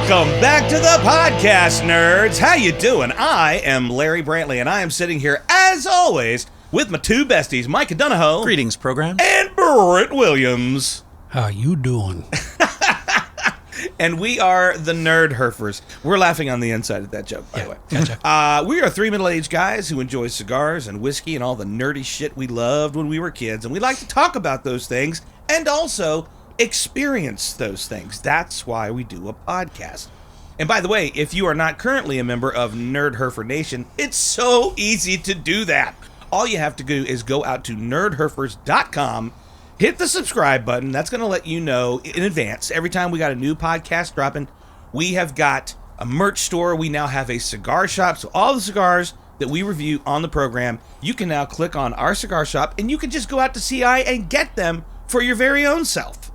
Welcome back to the podcast, nerds. How you doing? I am Larry Brantley, and I am sitting here, as always, with my two besties, Micah Donahoe. Greetings, program. And Brent Williams. How you doing? And we are the Nerdherfers. We're laughing on the inside of that joke, by the way. Gotcha. We are three middle-aged guys who enjoy cigars and whiskey and all the nerdy shit we loved when we were kids, and we like to talk about those things and also experience those things. That's why we do a podcast. And by the way, if you are not currently a member of Nerdherfer Nation, it's so easy to do that. All you have to do is go out to nerdherfers.com, hit the subscribe button. That's going to let you know in advance every time we got a new podcast dropping. We have got a merch store. We now have a cigar shop. So all the cigars that we review on the program, you can now click on our cigar shop and you can just go out to CI and get them for your very own self.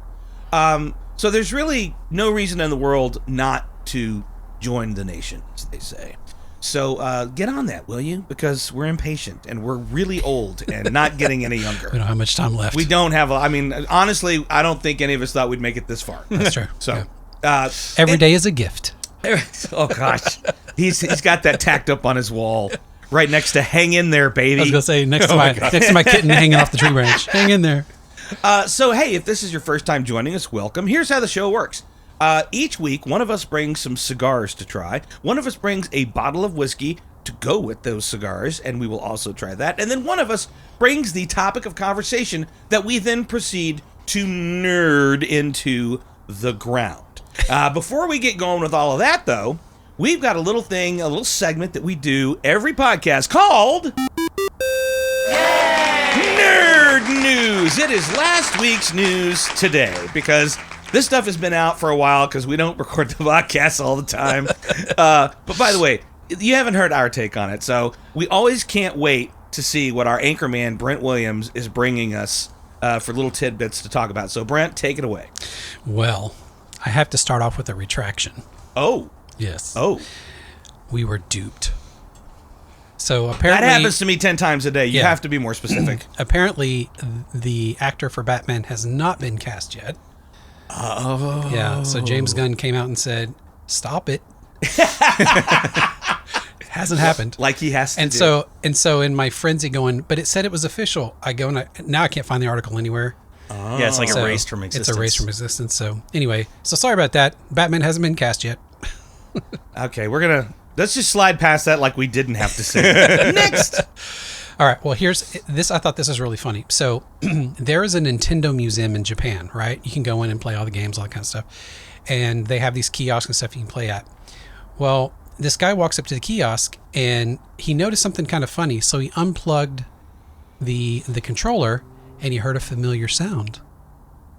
So there's really no reason in the world not to join the nation, as they say. So get on that, will you? Because we're impatient and we're really old and not getting any younger. We don't have much time left. We don't have, honestly, I don't think any of us thought we'd make it this far. That's true. So every day is a gift. Oh, gosh. He's got that tacked up on his wall right next to "Hang in there, baby." I was going to say next to my kitten hanging off the tree branch. Hang in there. So, hey, if this is your first time joining us, welcome. Here's how the show works. Each week, one of us brings some cigars to try. One of us brings a bottle of whiskey to go with those cigars, and we will also try that. And then one of us brings the topic of conversation that we then proceed to nerd into the ground. Before we get going with all of that, though, we've got a little segment that we do every podcast called Nerd News. It is last week's news today because this stuff has been out for a while because we don't record the podcast all the time. But by the way, you haven't heard our take on it, so we always can't wait to see what our anchorman Brent Williams is bringing us for little tidbits to talk about. So Brent, take it away. Well, I have to start off with a retraction. Oh. Yes. Oh. We were duped. So apparently... That happens to me 10 times a day. You have to be more specific. Apparently, the actor for Batman has not been cast yet. Oh. Yeah, so James Gunn came out and said, stop it. It hasn't happened. Like he has to do. And so in my frenzy going, but it said it was official. I go and now I can't find the article anywhere. Oh. Yeah, it's like erased from existence. It's erased from existence. So anyway, sorry about that. Batman hasn't been cast yet. Okay, let's just slide past that like we didn't have to say it. Next. All right, well, here's this. I thought this was really funny. So there is a Nintendo museum in Japan, right? You can go in and play all the games, all that kind of stuff. And they have these kiosks and stuff you can play at. Well, this guy walks up to the kiosk and he noticed something kind of funny. So he unplugged the controller and he heard a familiar sound.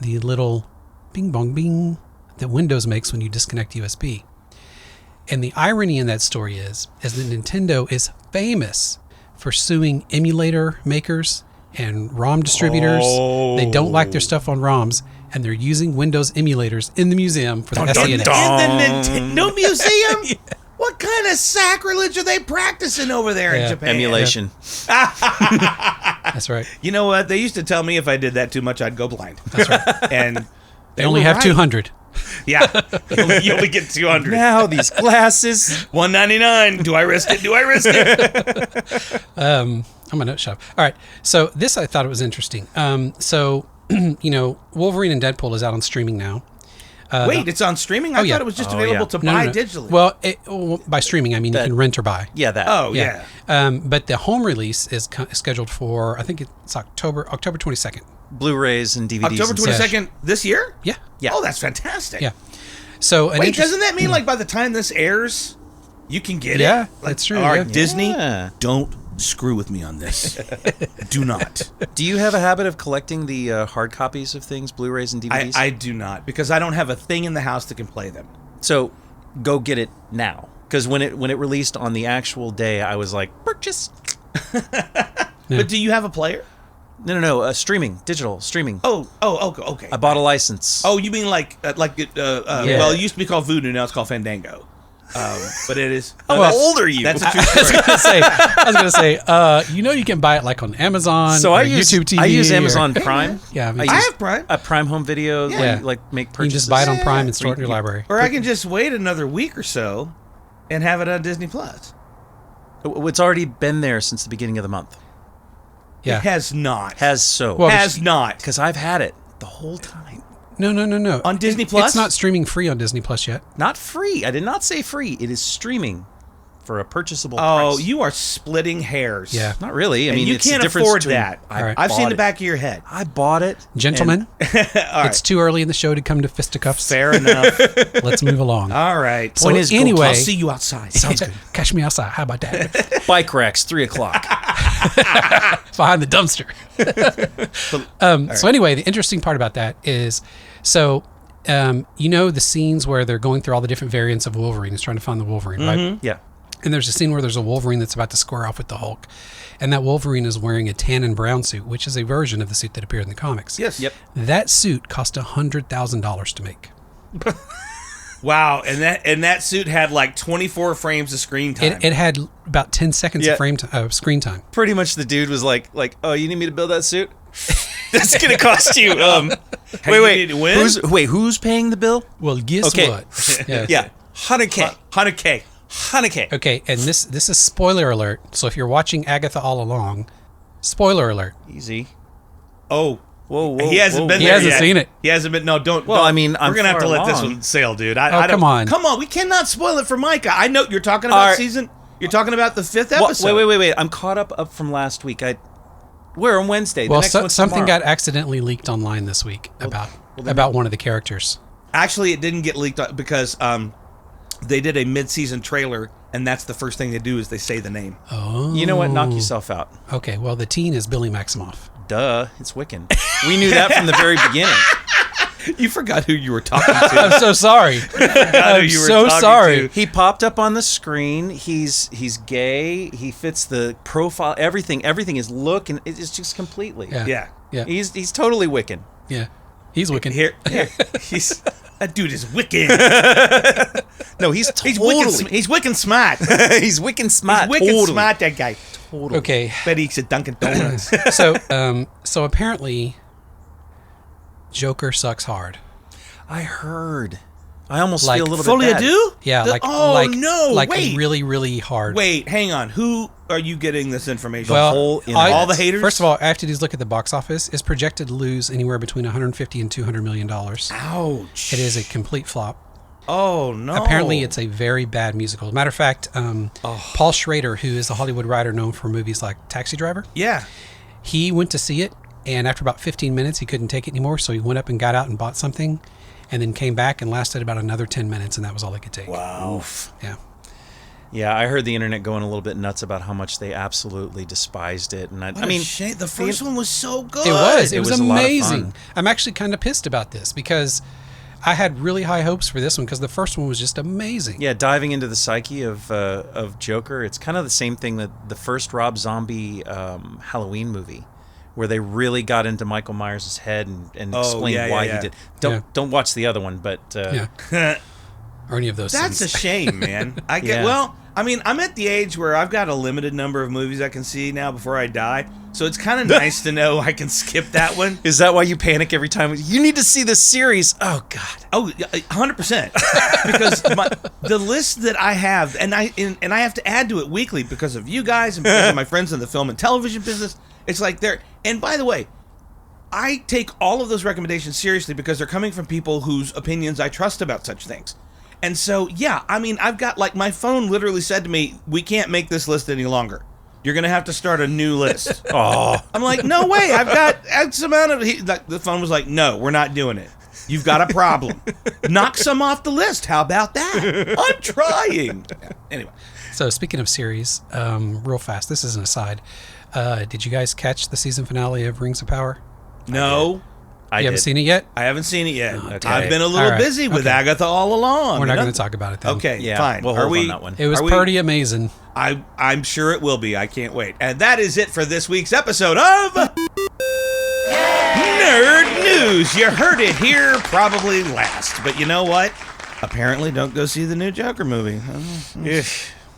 The little bing bong bing that Windows makes when you disconnect USB. And the irony in that story is that Nintendo is famous for suing emulator makers and ROM distributors. Oh. They don't like their stuff on ROMs, and they're using Windows emulators in the museum for the SNES. In the Nintendo Museum? Yeah. What kind of sacrilege are they practicing over there in Japan? Emulation. That's right. You know what? They used to tell me if I did that too much, I'd go blind. That's right. And they only have 200. Yeah, you only get 200. Now these glasses. $199. Do I risk it? Do I risk it? I'm a note shop. All right. So this, I thought it was interesting. So, Wolverine and Deadpool is out on streaming now. Wait, it's on streaming? I thought it was just available to buy digitally. Well, by streaming, I mean you can rent or buy. Yeah, that. Oh, yeah. But the home release is scheduled for, I think it's October 22nd. Blu-rays and DVDs. October 22nd this year? Yeah. Oh, that's fantastic. Yeah. So wait, doesn't that mean like by the time this airs, you can get it? Yeah, that's true. All right, Yeah. Disney, don't screw with me on this. Do not. Do you have a habit of collecting the hard copies of things, Blu-rays and DVDs? I do not, because I don't have a thing in the house that can play them. So go get it now, because when it released on the actual day, I was like, purchase. But do you have a player? No, digital streaming. Oh, okay. I bought a license. Oh, you mean well, it used to be called Voodoo, now it's called Fandango. But it is. How old are you? That's a true story. I was gonna say, you can buy it like on Amazon. So or I use YouTube TV. I use or- Amazon Prime. Yeah, me I too. I use have Prime. a Prime Home Video. Yeah. Like make You can purchases. just buy it on Yeah. Prime and store it in your library. Or I can just wait another week or so and have it on Disney Plus. It's already been there since the beginning of the month. Yeah. It has not. Well, has not. Because I've had it the whole time. No. On Disney Plus? It's not streaming free on Disney Plus yet. Not free. I did not say free. It is streaming for a purchasable Oh, price. you are splitting hairs. Yeah. Not really. I And mean, you it's the can't difference afford between- that. I Alright. I've seen bought the it. back of your head. I bought it. Gentlemen, All right. it's too early in the show to come to fisticuffs. Fair enough. Let's move along. All right. Point is, go anyway, I'll see you outside. sounds good. Catch me outside. How about that? Bike racks, 3:00. Behind the dumpster. So anyway, the interesting part about that is, the scenes where they're going through all the different variants of Wolverine, is trying to find the Wolverine, right? Yeah. And there's a scene where there's a Wolverine that's about to square off with the Hulk, and that Wolverine is wearing a tan and brown suit, which is a version of the suit that appeared in the comics. Yes. Yep. That suit cost $100,000 to make. Wow. And that suit had like 24 frames of screen time. It had about 10 seconds Yeah. of screen time. Pretty much the dude was like, oh, you need me to build that suit? That's gonna cost you. Hey, you need to win? Who's paying the bill? Well, guess Okay. what? Yes. Yeah, 100K. 100K. 100K. Okay, and this is spoiler alert. So if you're watching Agatha all along, spoiler alert. Easy. Oh. Whoa. He hasn't been He there hasn't yet. seen it. He hasn't been. No, don't. Well, don't. I mean, I'm we're gonna have to far let this along. one sail, dude. I Oh, don't, come on. Come on. We cannot spoil it for Micah. I know you're talking about Alright. season. You're talking about the 5th Well, episode. wait. I'm caught up from last week. We're on Wednesday. Well, the next one's something tomorrow. got accidentally leaked online this week about one of the characters. Actually, it didn't get leaked because they did a mid-season trailer, and that's the first thing they do is they say the name. Oh. You know what? Knock yourself out. Okay, well, the teen is Billy Maximoff. Duh, it's Wiccan. We knew that from the very beginning. You forgot who you were talking to. I'm so sorry. I'm you were so talking sorry. to. He popped up on the screen. He's gay. He fits the profile. Everything is look, and it's just completely. Yeah. Yeah. He's totally Wiccan. Yeah. He's Wiccan. Here, he's that dude is wicked. No, he's He's totally. He's wicked smart. He's Wiccan smart. Wicked totally. smart, that guy. Totally. Okay. Bet he eats at Dunkin' Donuts. So apparently, Joker sucks hard. I heard. I almost Like feel a little Folia bit bad. do? Yeah, Wait. really, really hard. Wait, hang on. Who are you getting this information? Well, whole internet. all the haters? First of all, all I have to do is look at the box office. It's projected to lose anywhere between 150 and 200 million dollars. Ouch. It is a complete flop. Oh no. Apparently, it's a very bad musical. Matter of fact, Paul Schrader, who is a Hollywood writer known for movies like Taxi Driver, Yeah. he went to see it, and after about 15 minutes, he couldn't take it anymore, so he went up and got out and bought something, and then came back and lasted about another 10 minutes, and that was all he could take. Wow. Yeah. Yeah, I heard the internet going a little bit nuts about how much they absolutely despised it, and I mean, the first one was so good. It was. It It was was a lot of amazing. fun. I'm actually kind of pissed about this because I had really high hopes for this one because the first one was just amazing. yeah, diving into the psyche of Joker, it's kind of the same thing that the first Rob Zombie Halloween movie, where they really got into Michael Myers' head and explained yeah, why yeah, he yeah. did. Don't watch the other one, but Yeah. Or any of those That's a things. shame, man. I get Yeah. well. I mean, I'm at the age where I've got a limited number of movies I can see now before I die, so it's kind of nice to know I can skip that one. is that why you panic every time? You need to see this series. Oh God. Oh, 100%. Because the list that I have, and I have to add to it weekly because of you guys and because of my friends in the film and television business. It's like they're. And by the way, I take all of those recommendations seriously because they're coming from people whose opinions I trust about such things. And so, yeah, I mean, I've got, like, my phone literally said to me, we can't make this list any longer. You're going to have to start a new list. Oh. I'm like, no way. I've got X amount of... the phone was like, no, we're not doing it. You've got a problem. Knock some off the list. How about that? I'm trying. Yeah, anyway. So speaking of series, real fast, this is an aside. Did you guys catch the season finale of Rings of Power? No, You haven't seen it yet? I haven't seen it yet. Okay. I've been a little All right. busy with Okay. Agatha all along. We're not you know? going to talk about it then. Okay, Yeah, fine. we'll Are hold we, on that one. It was are we- pretty amazing. I'm sure it will be. I can't wait. And that is it for this week's episode of Nerd News. You heard it here probably last. But you know what? Apparently, don't go see the new Joker movie.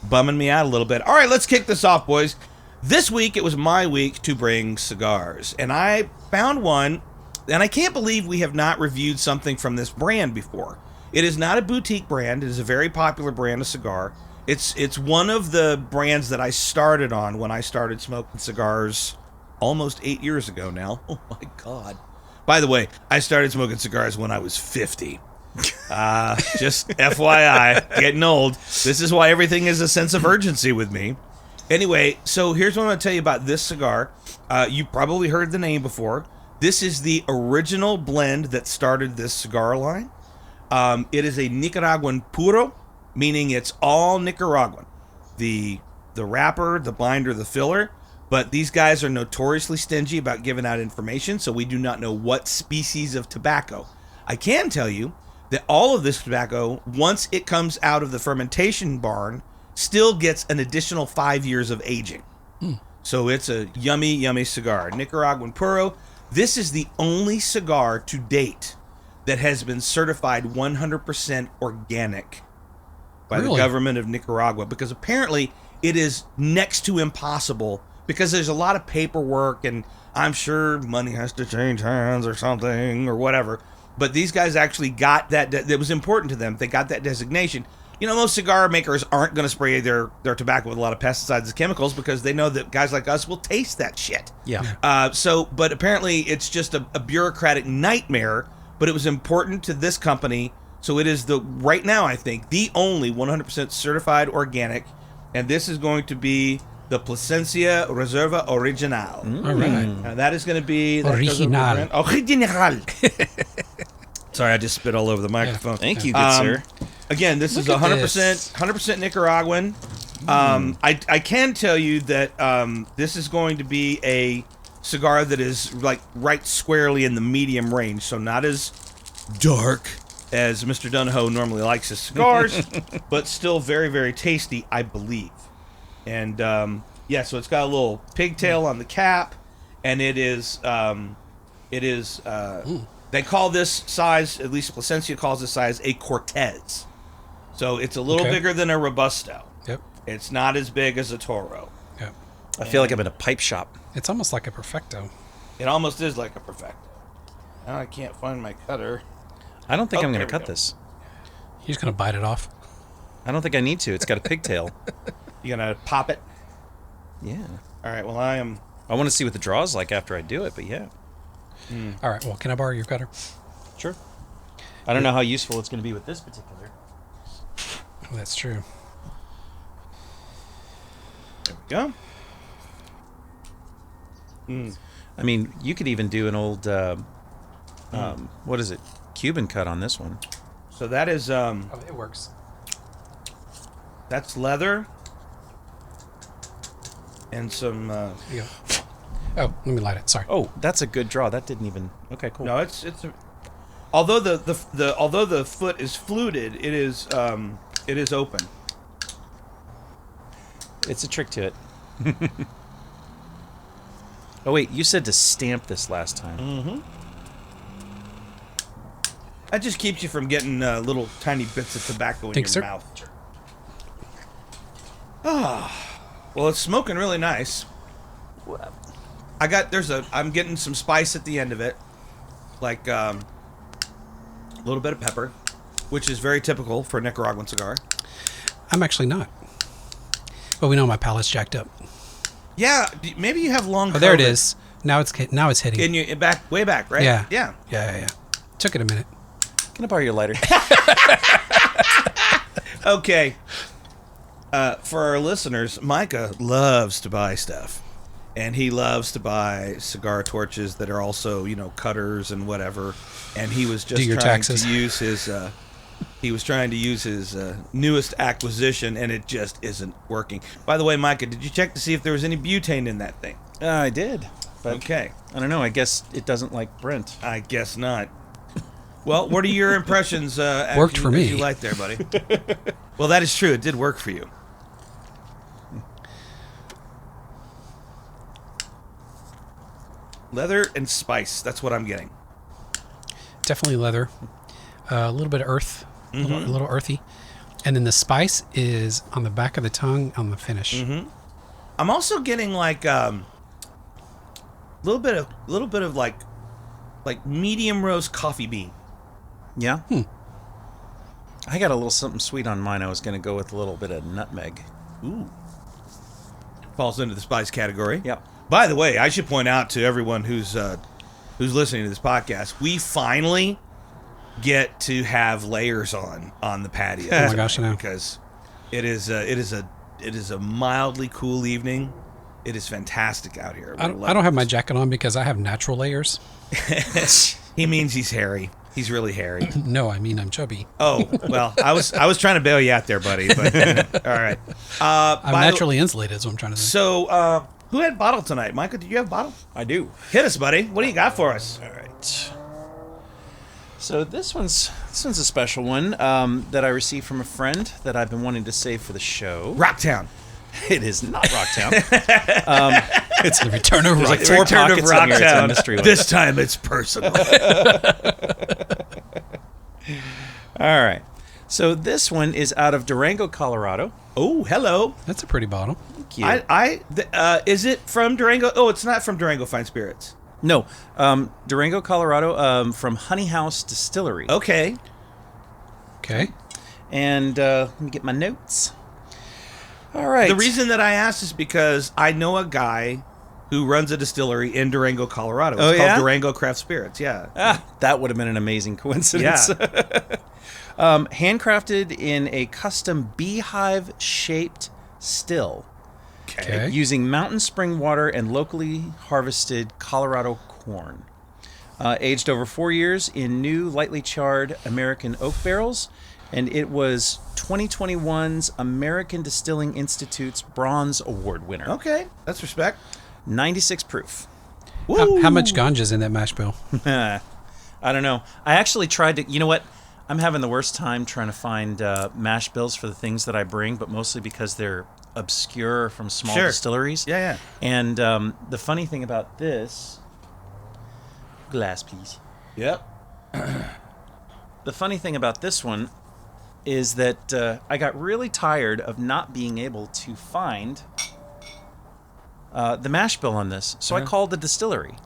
Bumming me out a little bit. All right, let's kick this off, boys. This week, it was my week to bring cigars. And I found one, and I can't believe we have not reviewed something from this brand before. It is not a boutique brand. It is a very popular brand of cigar. It's one of the brands that I started on when I started smoking cigars almost 8 years ago now. Oh, my God. By the way, I started smoking cigars when I was 50. Just FYI, getting old. This is why everything is a sense of urgency with me. Anyway, so here's what I'm going to tell you about this cigar. You probably heard the name before. This is the original blend that started this cigar line. It is a Nicaraguan puro, meaning it's all Nicaraguan. The wrapper, the binder, the filler. But these guys are notoriously stingy about giving out information, so we do not know what species of tobacco. I can tell you that all of this tobacco, once it comes out of the fermentation barn, still gets an additional 5 years of aging. So it's a yummy, yummy cigar. Nicaraguan puro. This is the only cigar to date that has been certified 100% organic by the government of Nicaragua, because apparently it is next to impossible, because there's a lot of paperwork, and I'm sure money has to change hands or something or whatever. But these guys actually got that. That was important to them. They got that designation. You know, most cigar makers aren't going to spray their tobacco with a lot of pesticides and chemicals because they know that guys like us will taste that shit. Yeah. But apparently it's just a bureaucratic nightmare. But it was important to this company. So it is right now, I think, the only 100% certified organic. And this is going to be the Plasencia Reserva Original. All right. Now that is going to be... Original. Original. Sorry, I just spit all over the microphone. Thank you, good sir. Again, this is 100% Nicaraguan. I can tell you that this is going to be a cigar that is like right squarely in the medium range, so not as dark as Mr. Donahoe normally likes his cigars, but still very, very tasty, I believe. And yeah, so it's got a little pigtail on the cap, and it is they call this size, at least Plasencia calls this size, a Cortez. So it's a little bigger than a Robusto. Yep. It's not as big as a Toro. Yep. I feel like I'm in a pipe shop. It's almost like a Perfecto. It almost is like a Perfecto. Now I can't find my cutter. I don't think I'm going there to we cut go. this. You're just going to bite it off. I don't think I need to. It's got a pigtail. You gonna pop it? Yeah. All right. Well, I am. I want to see what the draw's like after I do it, but yeah. All right. Well, can I borrow your cutter? Sure. I don't know how useful it's going to be with this particular. Oh, that's true. There we go. I mean, you could even do an old, what is it? Cuban cut on this one. So that is Oh, it works. that's leather and some. Here you go. Oh, let me light it. Sorry. Oh, that's a good draw. That didn't even. Okay, cool. No, it's although the foot is fluted, it is open. It's a trick to it. Oh wait, you said to stamp this last time. That just keeps you from getting little tiny bits of tobacco in Thanks, your sir. mouth. Ah, well, it's smoking really nice. I'm getting some spice at the end of it, like a little bit of pepper, which is very typical for a Nicaraguan cigar. I'm actually not. But we know my palate's jacked up. Yeah, maybe you have long. Oh, there it COVID. is. Now it's hitting. In your back, way back, right? Yeah. Yeah. Yeah. Took it a minute. Can I borrow your lighter? Okay. For our listeners, Micah loves to buy stuff. And he loves to buy cigar torches that are also, cutters and whatever. And he was just trying to use his newest acquisition, and it just isn't working. By the way, Micah, did you check to see if there was any butane in that thing? I did. But Okay. I don't know. I guess it doesn't like Brent. I guess not. Well, what are your impressions? Worked for me. You like there, buddy? Well, that is true. It did work for you. Leather and spice. That's what I'm getting. Definitely leather. A little bit of earth. a little earthy. And then the spice is on the back of the tongue on the finish. I'm also getting like little bit of like medium roast coffee bean. Yeah. I got a little something sweet on mine. I was going to go with a little bit of nutmeg. Ooh. Falls into the spice category. Yep. By the way, I should point out to everyone who's listening to this podcast, we finally get to have layers on the patio. Oh my gosh, I know. Because it is a mildly cool evening. It is fantastic out here. I don't have my jacket on because I have natural layers. He means he's hairy. He's really hairy. No, I mean I'm chubby. Oh, well, I was trying to bail you out there, buddy. But all right. I'm naturally insulated, is what I'm trying to say. So, who had bottle tonight? Michael, did you have bottle? I do. Hit us, buddy. What do you got for us? All right. So this one's a special one that I received from a friend that I've been wanting to save for the show. Rocktown. It is not Rocktown. It's the return of There's Rocktown. like 4 pockets in here. It's a mystery one. This time it's personal. All right. So this one is out of Durango, Colorado. Oh, hello. That's a pretty bottle. Thank you. Is it from Durango? Oh, it's not from Durango Fine Spirits. No, Durango, Colorado, from Honey House Distillery. Okay. Okay. And let me get my notes. All right. The reason that I asked is because I know a guy who runs a distillery in Durango, Colorado. It's called Durango Craft Spirits. Yeah. That would have been an amazing coincidence. Yeah. Handcrafted in a custom beehive-shaped still. Okay. Using mountain spring water and locally harvested Colorado corn. Aged over 4 years in new, lightly charred American oak barrels. And it was 2021's American Distilling Institute's Bronze Award winner. Okay. That's respect. 96 proof. How much ganja's in that mash bill? I don't know. I actually tried to... You know what? I'm having the worst time trying to find mash bills for the things that I bring, but mostly because they're obscure from small distilleries. Yeah. And the funny thing about this... Glass, please. Yep. The funny thing about this one is that I got really tired of not being able to find the mash bill on this. So I called the distillery.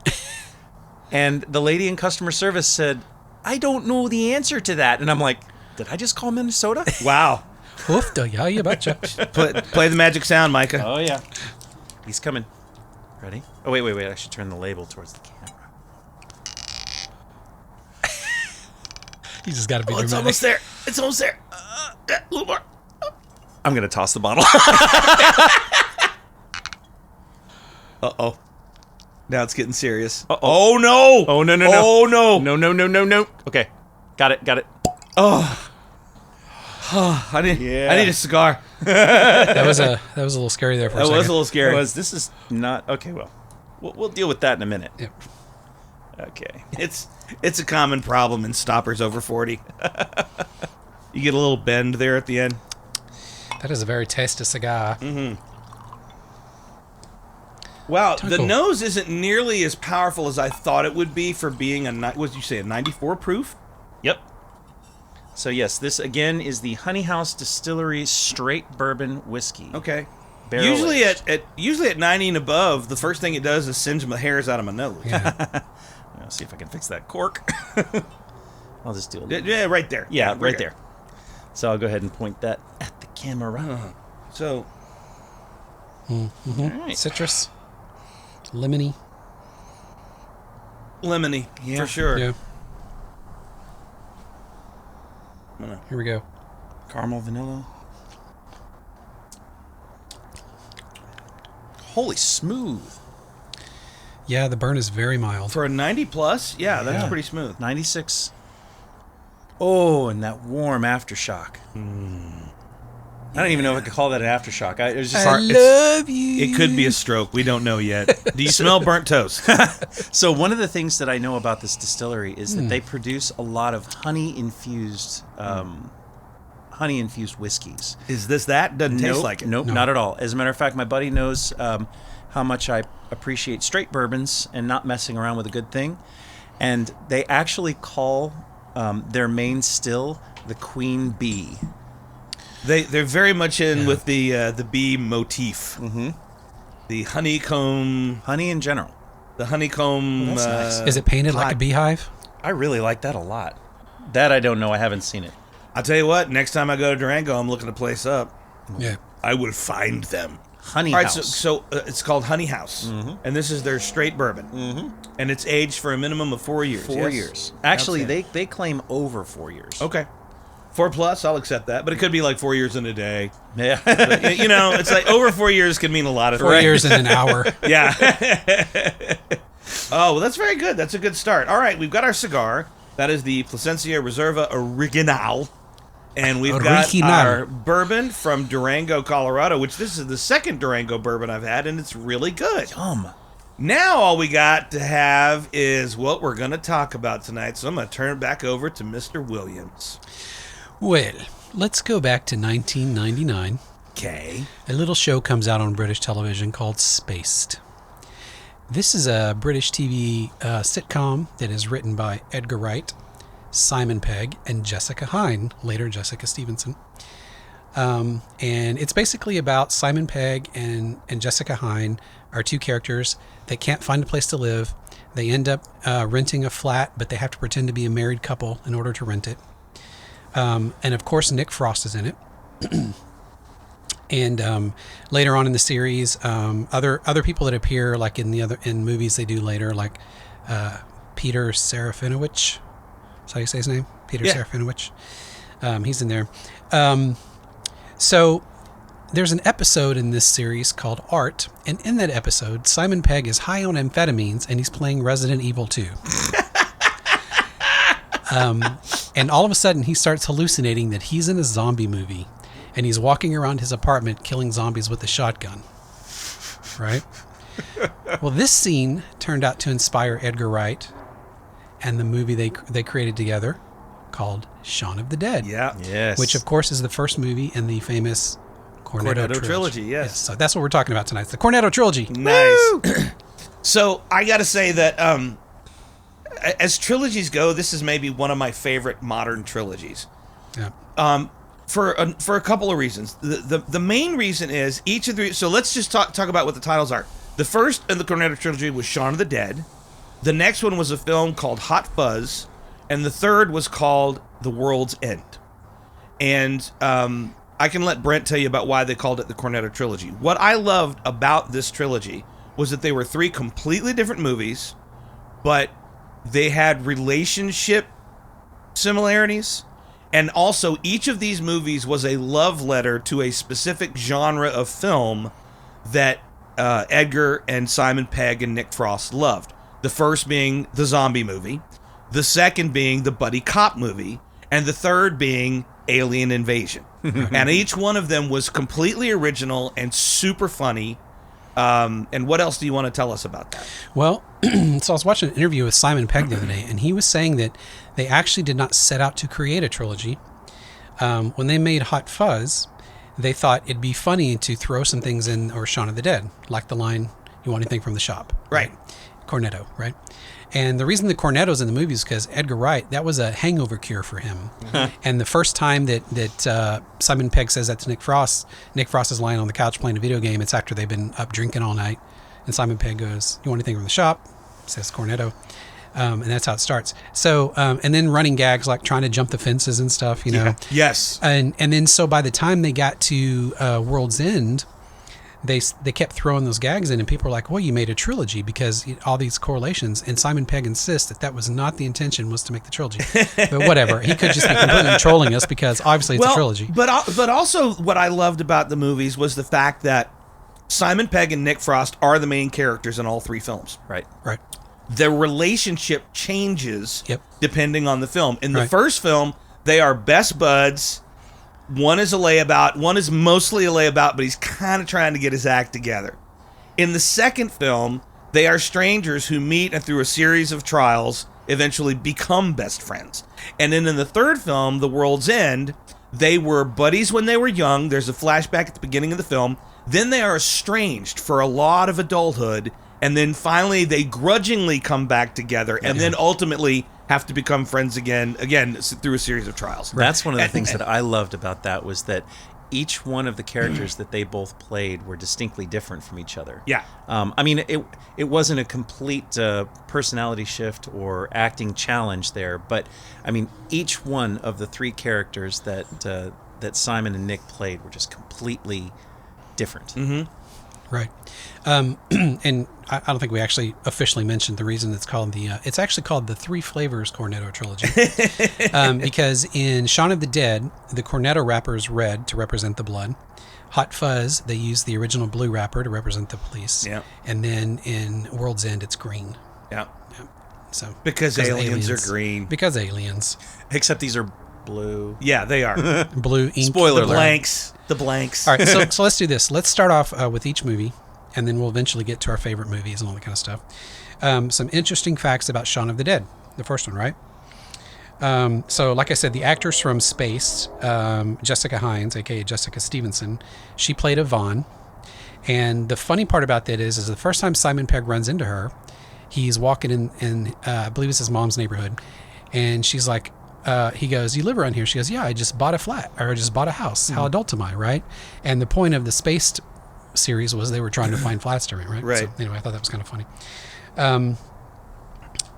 And the lady in customer service said, I don't know the answer to that. And I'm like, did I just call Minnesota? Wow. Oofda, yeah, you betcha. Play the magic sound, Micah. Oh, yeah. He's coming. Ready? Oh, wait. I should turn the label towards the camera. You just got to be It's dramatic. almost there. It's almost there. A little more. I'm going to toss the bottle. Uh-oh. Now it's getting serious. Uh-oh. Oh, no. Oh, no. Oh, no. No. Okay. Got it. Oh, I need a cigar. That was a little scary there for a That second. was a little scary. This is not... Okay, well, we'll deal with that in a minute. Yep. Okay. It's a common problem in stoppers over 40. You get a little bend there at the end. That is a very tasty cigar. Wow, Too the cool. nose isn't nearly as powerful as I thought it would be for being what did you say, a 94 proof? Yep. So yes, this again is the Honey House Distillery Straight Bourbon Whiskey. Okay. Barrel Usually aged. usually at 90 and above, the first thing it does is singe my hairs out of my nose. Yeah. I'll see if I can fix that cork. I'll just do a little. Yeah, right there. Yeah, right there. there. So I'll go ahead and point that at the camera. So, All right. Citrus. Lemony. lemony, for sure. Yeah. Here we go. Caramel, vanilla. Holy smooth. Yeah, the burn is very mild. For a 90 plus, yeah, that's Yeah. pretty smooth. 96. Oh, and that warm aftershock. I don't even know if I could call that an aftershock. It was just love you. It could be a stroke. We don't know yet. Do you smell burnt toast? So one of the things that I know about this distillery is that they produce a lot of honey-infused whiskeys. Is this that? Doesn't taste like it. Nope, No. not at all. As a matter of fact, my buddy knows how much I appreciate straight bourbons and not messing around with a good thing. And they actually call their main still, the queen bee. They're very much in with the bee motif. Mm-hmm. The honeycomb. Honey in general. The honeycomb. That's nice. Is it painted like a beehive? I really like that a lot. That I don't know. I haven't seen it. I'll tell you what. Next time I go to Durango, I'm looking the place up. Yeah. I will find them. Honey All right, House. so it's called Honey House, and this is their straight bourbon, and it's aged for a minimum of 4 years. 4 years. Actually, they claim over 4 years. Okay. 4+, I'll accept that, but it could be like 4 years in a day. Yeah. But, it's like over 4 years can mean a lot of 4 years in an hour. Yeah. Oh, well, that's very good. That's a good start. All right, we've got our cigar. That is the Plasencia Reserva Original. And we've got our bourbon from Durango, Colorado, which this is the second Durango bourbon I've had, and it's really good. Yum. Now all we got to have is what we're going to talk about tonight, so I'm going to turn it back over to Mr. Williams. Well, let's go back to 1999. Okay. A little show comes out on British television called Spaced. This is a British TV sitcom that is written by Edgar Wright, Simon Pegg, and Jessica Hine, later Jessica Stevenson. And it's basically about Simon Pegg and Jessica Hine are two characters. They can't find a place to live. They end up renting a flat, but they have to pretend to be a married couple in order to rent it. And of course, Nick Frost is in it. And later on in the series, other people that appear, like in movies they do later, like Peter Serafinowicz. That's how you say his name? Peter Serafinowicz. He's in there. So there's an episode in this series called Art, and in that episode, Simon Pegg is high on amphetamines, and he's playing Resident Evil 2. And all of a sudden, he starts hallucinating that he's in a zombie movie, and he's walking around his apartment killing zombies with a shotgun. Right? Well, this scene turned out to inspire Edgar Wright and the movie they created together called Shaun of the Dead. Yeah. Yes. Which, of course, is the first movie in the famous Cornetto Trilogy. Yes. So that's what we're talking about tonight. It's the Cornetto Trilogy. Nice. So I got to say that as trilogies go, this is maybe one of my favorite modern trilogies. Yeah. For a couple of reasons. The main reason is each of the... So let's just talk about what the titles are. The first in the Cornetto Trilogy was Shaun of the Dead. The next one was a film called Hot Fuzz. And the third was called The World's End. And I can let Brent tell you about why they called it the Cornetto Trilogy. What I loved about this trilogy was that they were three completely different movies, but they had relationship similarities. And also, each of these movies was a love letter to a specific genre of film that Edgar and Simon Pegg and Nick Frost loved. The first being the zombie movie, the second being the buddy cop movie, and the third being Alien Invasion. And each one of them was completely original and super funny. And what else do you want to tell us about that? Well, so I was watching an interview with Simon Pegg the other day, and he was saying that they actually did not set out to create a trilogy. When they made Hot Fuzz, they thought it'd be funny to throw some things in, or Shaun of the Dead, like the line, "You want anything from the shop?" Right. Cornetto, right? And the reason the Cornetto's in the movie is because Edgar Wright, that was a hangover cure for him. And the first time that Simon Pegg says that to Nick Frost is lying on the couch playing a video game. It's after they've been up drinking all night. And Simon Pegg goes, "You want anything from the shop?" Says Cornetto. And that's how it starts. So, and then running gags like trying to jump the fences and stuff, you know. Yeah. Yes. And then so by the time they got to World's End, they kept throwing those gags in, and people were like, "Well, you made a trilogy because all these correlations." And Simon Pegg insists that was not the intention, was to make the trilogy. But whatever, he could just be completely trolling us because obviously it's a trilogy. But also what I loved about the movies was the fact that Simon Pegg and Nick Frost are the main characters in all three films. Right. Right. Their relationship changes depending on the film. In the Right. first film, they are best buds. One is a layabout. One is mostly a layabout, but he's kind of trying to get his act together. In the second film, they are strangers who meet and through a series of trials eventually become best friends. And then in the third film, The World's End, they were buddies when they were young. There's a flashback at the beginning of the film. Then they are estranged for a lot of adulthood, and then finally they grudgingly come back together, and then ultimately have to become friends again through a series of trials. That's one of the things that I loved about that was that each one of the characters that they both played were distinctly different from each other. Yeah. I mean, it wasn't a complete personality shift or acting challenge there, but I mean, each one of the three characters that Simon and Nick played were just completely different. Mm-hmm. Right. And I don't think we actually officially mentioned the reason it's called it's actually called the Three Flavours Cornetto Trilogy. Because in Shaun of the Dead, the Cornetto wrapper is red to represent the blood. Hot Fuzz, they use the original blue wrapper to represent the police. Yeah. And then in World's End, it's green. Yeah. So Because aliens are green. Because aliens. Except these are blue. Yeah, they are. Blue ink. Spoiler The alert. blanks. All right, so let's do this. Let's start off with each movie, and then we'll eventually get to our favorite movies and all that kind of stuff. Some interesting facts about Shaun of the Dead, the first one, right? So, like I said, the actress from Space, Jessica Hines, a.k.a. Jessica Stevenson, she played Yvonne. And the funny part about that is the first time Simon Pegg runs into her, he's walking in I believe it's his mom's neighborhood, and she's like, he goes, "You live around here?" She goes, "Yeah, I just bought a flat, or I just bought a house. How adult am I, right?" And the point of the Space series was they were trying to find flats to rent, right? Right. So anyway, I thought that was kind of funny.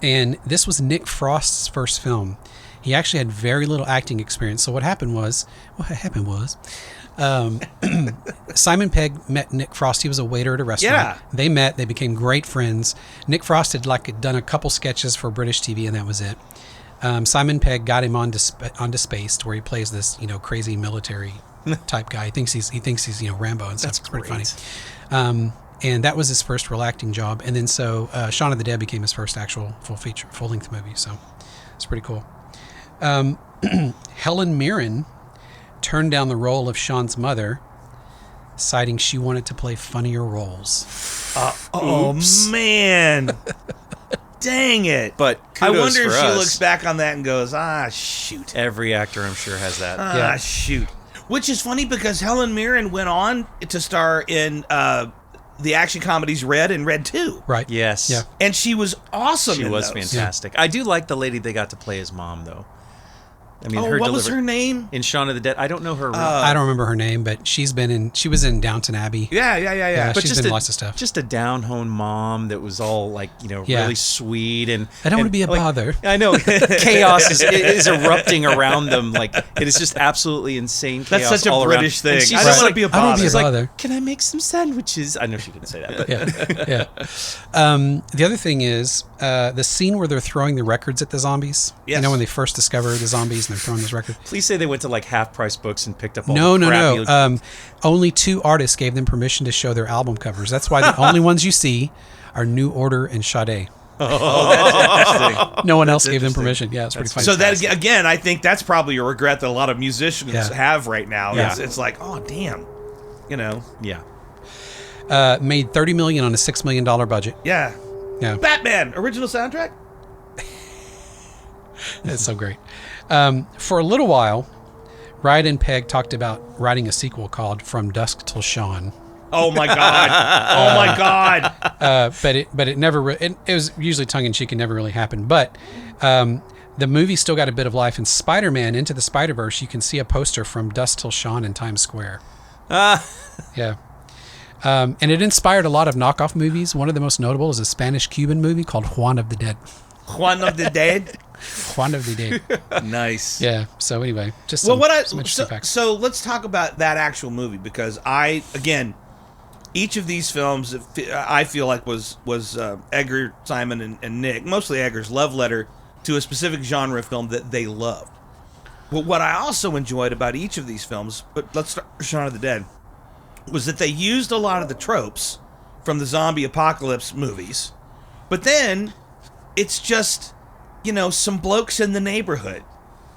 And this was Nick Frost's first film. He actually had very little acting experience. So what happened was, Simon Pegg met Nick Frost. He was a waiter at a restaurant. Yeah. They met. They became great friends. Nick Frost had done a couple sketches for British TV, and that was it. Simon Pegg got him onto Spaced, where he plays this, crazy military type guy. He thinks he's Rambo and stuff. That's it's pretty great. funny. And that was his first real acting job. And then so Shaun of the Dead became his first actual full length movie. So it's pretty cool. Helen Mirren turned down the role of Sean's mother, citing she wanted to play funnier roles. Oh man. Dang it. But I kudos wonder if for she us. looks back on that and goes, shoot. Every actor, I'm sure, has that. Yeah. Shoot. Which is funny because Helen Mirren went on to star in the action comedies Red and Red 2. Right. Yes. Yeah. And she was awesome She in was those. fantastic. I do like the lady they got to play his mom, though. I mean, What was her name? in Shaun of the Dead? I don't know her. I don't remember her name, but she was in Downton Abbey. Yeah. She's been in lots of stuff. Just a down-home mom that was all really sweet and. I don't want to be a like, bother. I know chaos is erupting around them. Like it is just absolutely insane chaos. That's such a all British around. And thing. she's I just don't want to like, be a I don't wanna bother. be a she's like, bother. can I make some sandwiches? I know she didn't say that, but Yeah. The other thing is the scene where they're throwing the records at the zombies. Yes. When they first discover the zombies and they're throwing those records. please say they went to like half-price books and picked up all No. the crappy. Only 2 artists gave them permission to show their album covers. That's why the only ones you see are New Order and Sade. That's interesting. No one else gave them permission. Yeah, it's pretty funny. So that again, I think that's probably a regret that a lot of musicians Yeah. have right now. Yeah. It's like, oh damn, Yeah. Made $30 million on a $6 million budget. yeah. Yeah, Batman original soundtrack. that's so great. For a little while, Wright and Pegg talked about writing a sequel called From Dusk Till Dawn. Oh my god! Oh my god! But it never it was usually tongue in cheek and never really happened. But the movie still got a bit of life. In Spider-Man Into the Spider-Verse, you can see a poster From Dusk Till Dawn in Times Square. Yeah. And it inspired a lot of knockoff movies. One of the most notable is a Spanish-Cuban movie called Juan of the Dead. Juan of the Dead. Juan of the Dead. Nice. Yeah. So anyway, just Well, some interesting facts. so let's talk about that actual movie because each of these films I feel like was Edgar, Simon, and Nick, mostly Edgar's love letter to a specific genre of film that they loved. But what I also enjoyed about each of these films, but let's start with Shaun of the Dead, was that they used a lot of the tropes from the zombie apocalypse movies, but then it's just, some blokes in the neighborhood.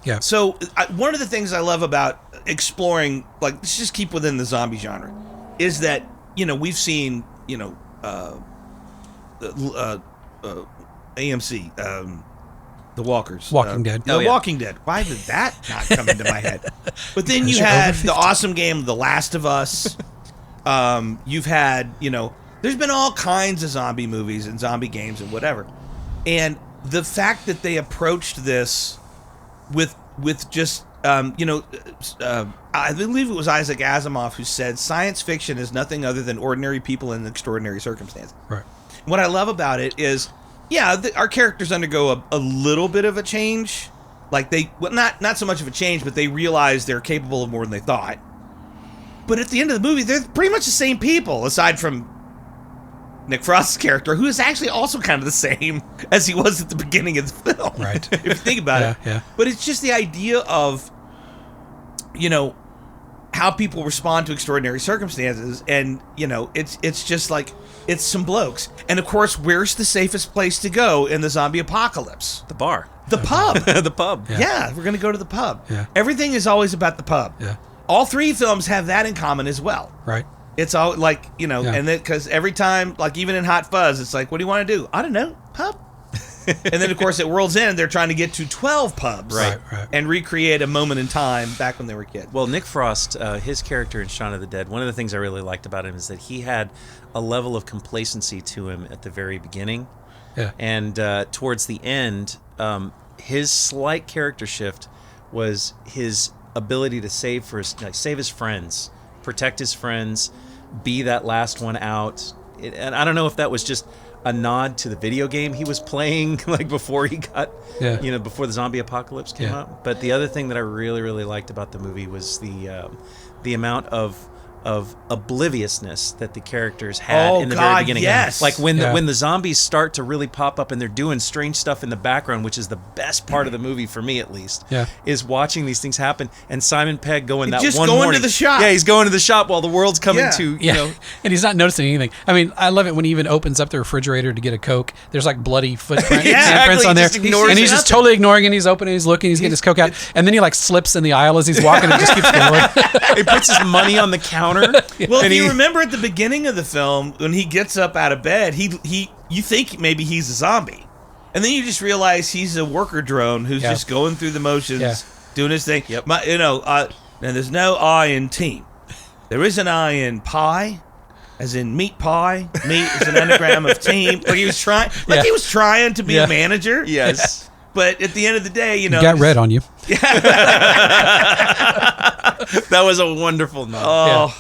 Yeah. So one of the things I love about exploring, like, let's just keep within the zombie genre, is that, we've seen, AMC, The Walkers. Walking Dead. The Oh, yeah. Walking Dead. Why did that not come into my head? But then you Because you're had over 50. the awesome game The Last of Us. You've had, There's been all kinds of zombie movies and zombie games and whatever. And the fact that they approached this with just, I believe it was Isaac Asimov who said, science fiction is nothing other than ordinary people in extraordinary circumstances. Right. What I love about it is, our characters undergo a little bit of a change. Like not so much of a change, but they realize they're capable of more than they thought. But at the end of the movie, they're pretty much the same people, aside from Nick Frost's character, who is actually also kind of the same as he was at the beginning of the film. Right. If you think about it. Yeah. But it's just the idea of, how people respond to extraordinary circumstances. And, it's just like, it's some blokes. And of course, where's the safest place to go in the zombie apocalypse? The bar. The pub. The pub. Yeah, we're going to go to the pub. Yeah. Everything is always about the pub. Yeah. All three films have that in common as well. Right. It's all like, Yeah. and then because every time, like even in Hot Fuzz, it's like, what do you want to do? I don't know, pub. And then, of course, at World's End, they're trying to get to 12 pubs. Right. And recreate a moment in time back when they were kids. Well, Nick Frost, his character in Shaun of the Dead, one of the things I really liked about him is that he had a level of complacency to him at the very beginning. Yeah. And towards the end, his slight character shift was his ability to save his friends, protect his friends, be that last one out. And I don't know if that was just a nod to the video game he was playing, like before he got, before the zombie apocalypse came out. But the other thing that I really, really liked about the movie was the amount of obliviousness that the characters had in the very beginning. Yes. Like when the zombies start to really pop up and they're doing strange stuff in the background, which is the best part of the movie for me at least. Yeah. Is watching these things happen and Simon Pegg going that just one going morning to the shop. Yeah, he's going to the shop while the world's coming to and he's not noticing anything. I mean, I love it when he even opens up the refrigerator to get a Coke. There's like bloody handprints on there, and he's just totally ignoring it. He's opening, he's looking, he's getting his Coke out, and then he like slips in the aisle as he's walking and just keeps going. He puts his money on the counter. Well, if you remember at the beginning of the film, when he gets up out of bed, you think maybe he's a zombie. And then you just realize he's a worker drone who's just going through the motions, doing his thing. Yep. And there's no I in team. There is an I in pie, as in meat pie. Meat is an anagram of team. Like he was trying to be a manager. Yes. But at the end of the day, You got red on you. That was a wonderful note. Oh,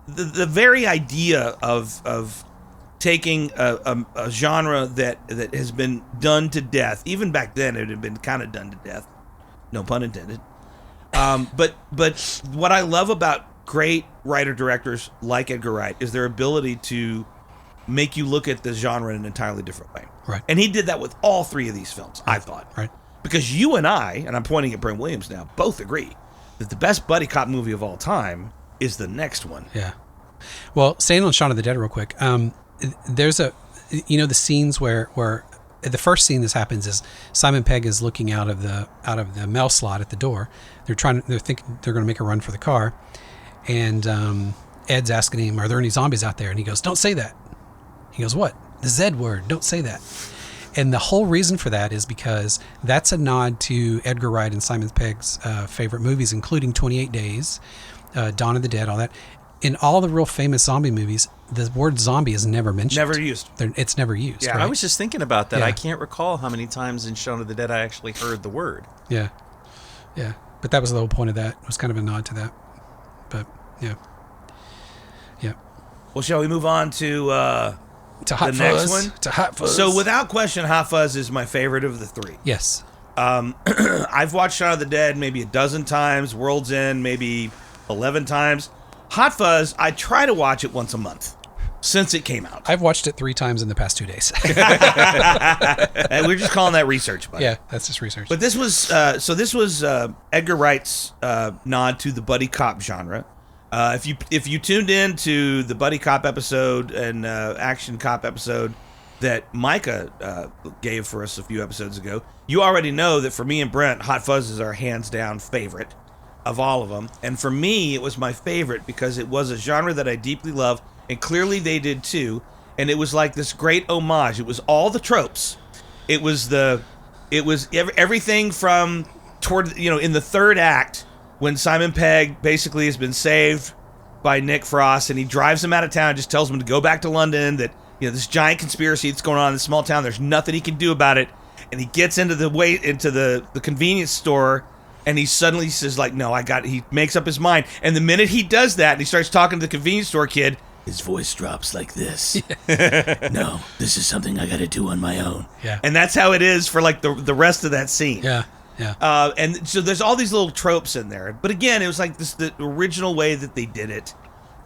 the very idea of taking a genre that has been done to death. Even back then, it had been kind of done to death. No pun intended. But what I love about great writer-directors like Edgar Wright is their ability to make you look at the genre in an entirely different way. Right. And he did that with all three of these films, I thought. Right. Because you and I, and I'm pointing at Brent Williams now, both agree that the best buddy cop movie of all time is the next one. Yeah. Well, staying on Shaun of the Dead real quick, there's the scenes where the first scene this happens is Simon Pegg is looking out of the mail slot at the door. They're thinking they're going to make a run for the car, and Ed's asking him, "Are there any zombies out there?" And he goes, "Don't say that." He goes, "What? The Z word? Don't say that." And the whole reason for that is because that's a nod to Edgar Wright and Simon Pegg's favorite movies, including 28 Days, Dawn of the Dead, all that. In all the real famous zombie movies, the word zombie is never mentioned. Never used. It's never used. Yeah, right? I was just thinking about that. Yeah. I can't recall how many times in Shaun of the Dead I actually heard the word. Yeah. Yeah. But that was the whole point of that. It was kind of a nod to that. But, yeah. Yeah. Well, shall we move on to Hot the Fuzz. next one? To Hot Fuzz. So, without question, Hot Fuzz is my favorite of the three. Yes. I've watched Shaun of the Dead maybe a dozen times, World's End maybe 11 times. Hot Fuzz, I try to watch it once a month since it came out. I've watched it 3 times in the past 2 days. And we're just calling that research, buddy. Yeah, that's just research. But this was Edgar Wright's nod to the buddy cop genre. If you tuned in to the buddy cop episode and action cop episode that Micah gave for us a few episodes ago, you already know that for me and Brent, Hot Fuzz is our hands down favorite of all of them. And for me, it was my favorite because it was a genre that I deeply love, and clearly they did too. And it was like this great homage. It was all the tropes. It was everything from toward in the third act when Simon Pegg basically has been saved by Nick Frost, and he drives him out of town, just tells him to go back to London, that, you know, this giant conspiracy that's going on in this small town, there's nothing he can do about it. And he gets into the convenience store, and he suddenly says, like, no, he makes up his mind. And the minute he does that, and he starts talking to the convenience store kid, his voice drops like this. No, this is something I got to do on my own. Yeah. And that's how it is for, like, the rest of that scene. Yeah. Yeah. And so there's all these little tropes in there. But again, it was like the original way that they did it.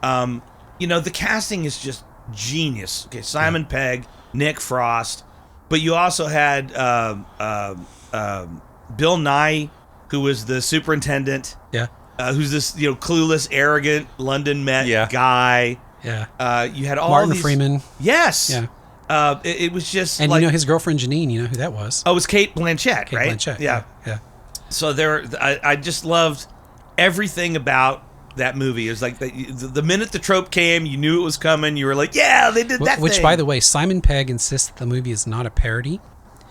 You know, the casting is just genius. Okay, Simon Pegg, Nick Frost. But you also had Bill Nye, who was the superintendent. Yeah. Who's this, you know, clueless, arrogant London Met guy. Yeah. You had all Martin these... Freeman. Yes. Yeah. It was just And like... you know his girlfriend Janine, you know who that was? Oh, it was Kate Blanchett, right? Kate Blanchett. Yeah. Yeah. So I just loved everything about that movie. It was like the minute the trope came, you knew it was coming. You were like, yeah, they did that Which, thing. by the way, Simon Pegg insists that the movie is not a parody.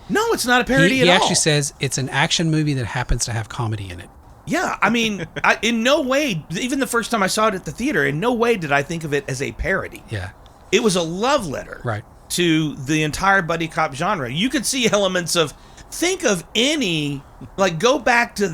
No, it's not a parody at all. He actually says it's an action movie that happens to have comedy in it. Yeah, I mean, in no way, even the first time I saw it at the theater, in no way did I think of it as a parody. Yeah. It was a love letter Right. to the entire buddy cop genre. You could see elements of, think of any, like, go back to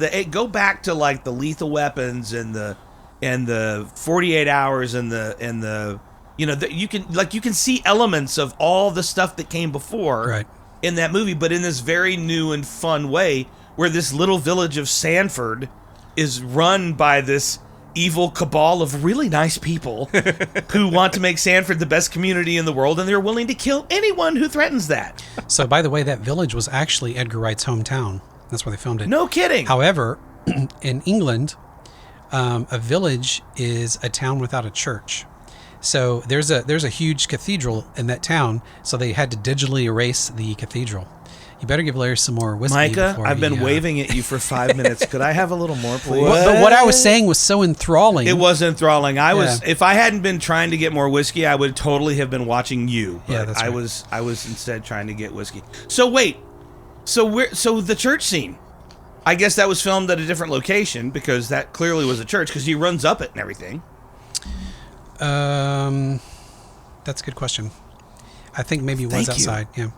like the Lethal Weapons and the 48 Hours and the you know, you can see elements of all the stuff that came before Right. in that movie, but in this very new and fun way, where this little village of Sanford is run by this evil cabal of really nice people who want to make Sanford the best community in the world, and they're willing to kill anyone who threatens that. So, by the way, that village was actually Edgar Wright's hometown. That's where they filmed it. No kidding. However, in England, a village is a town without a church. So there's a huge cathedral in that town, so they had to digitally erase the cathedral. You better give Larry some more whiskey. Micah, I've been waving at you for 5 minutes. Could I have a little more, please? But what I was saying was so enthralling. It was enthralling. If I hadn't been trying to get more whiskey, I would totally have been watching you. But Yeah, that's right. I was instead trying to get whiskey. So wait, so the church scene. I guess that was filmed at a different location, because that clearly was a church, because he runs up it and everything. That's a good question. I think maybe it was outside. Yeah.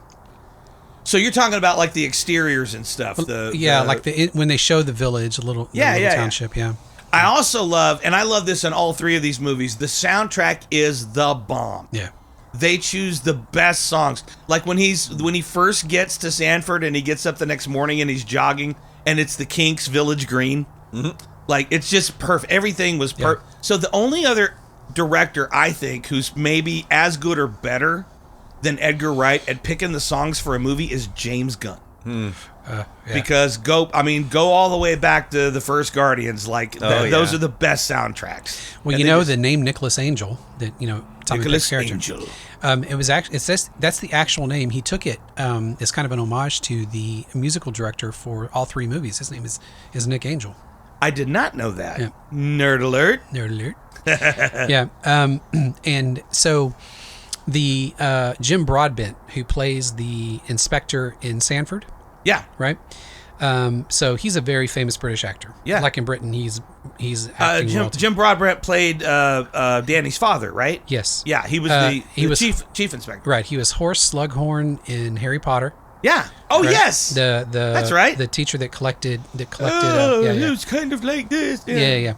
So you're talking about like the exteriors and stuff. When they show the village, the little township. Yeah. I also love, and I love this in all three of these movies, the soundtrack is the bomb. Yeah. They choose the best songs. Like when he first gets to Sanford and he gets up the next morning and he's jogging and it's the Kinks' Village Green. Mm-hmm. Like, it's just perfect. Everything was perfect. Yeah. So the only other director, I think, who's maybe as good or better than Edgar Wright at picking the songs for a movie is James Gunn. Yeah. Because go all the way back to the first Guardians. Those are the best soundtracks. Well, the name Nicholas Angel, that Tommy Pegg's character. Angel. It was actually that's the actual name. He took it as kind of an homage to the musical director for all three movies. His name is Nick Angel. I did not know that. Yeah. Nerd alert. Nerd alert. Yeah. And so the Jim Broadbent, who plays the inspector in Sanford. Yeah. Right. So he's a very famous British actor. Yeah. Like in Britain, he's acting Jim Broadbent played Danny's father, right? Yes. Yeah. He was chief inspector. Right. He was Horse Slughorn in Harry Potter. Yeah. Oh, right? yes. That's right. The teacher that collected. It was kind of like this. Yeah.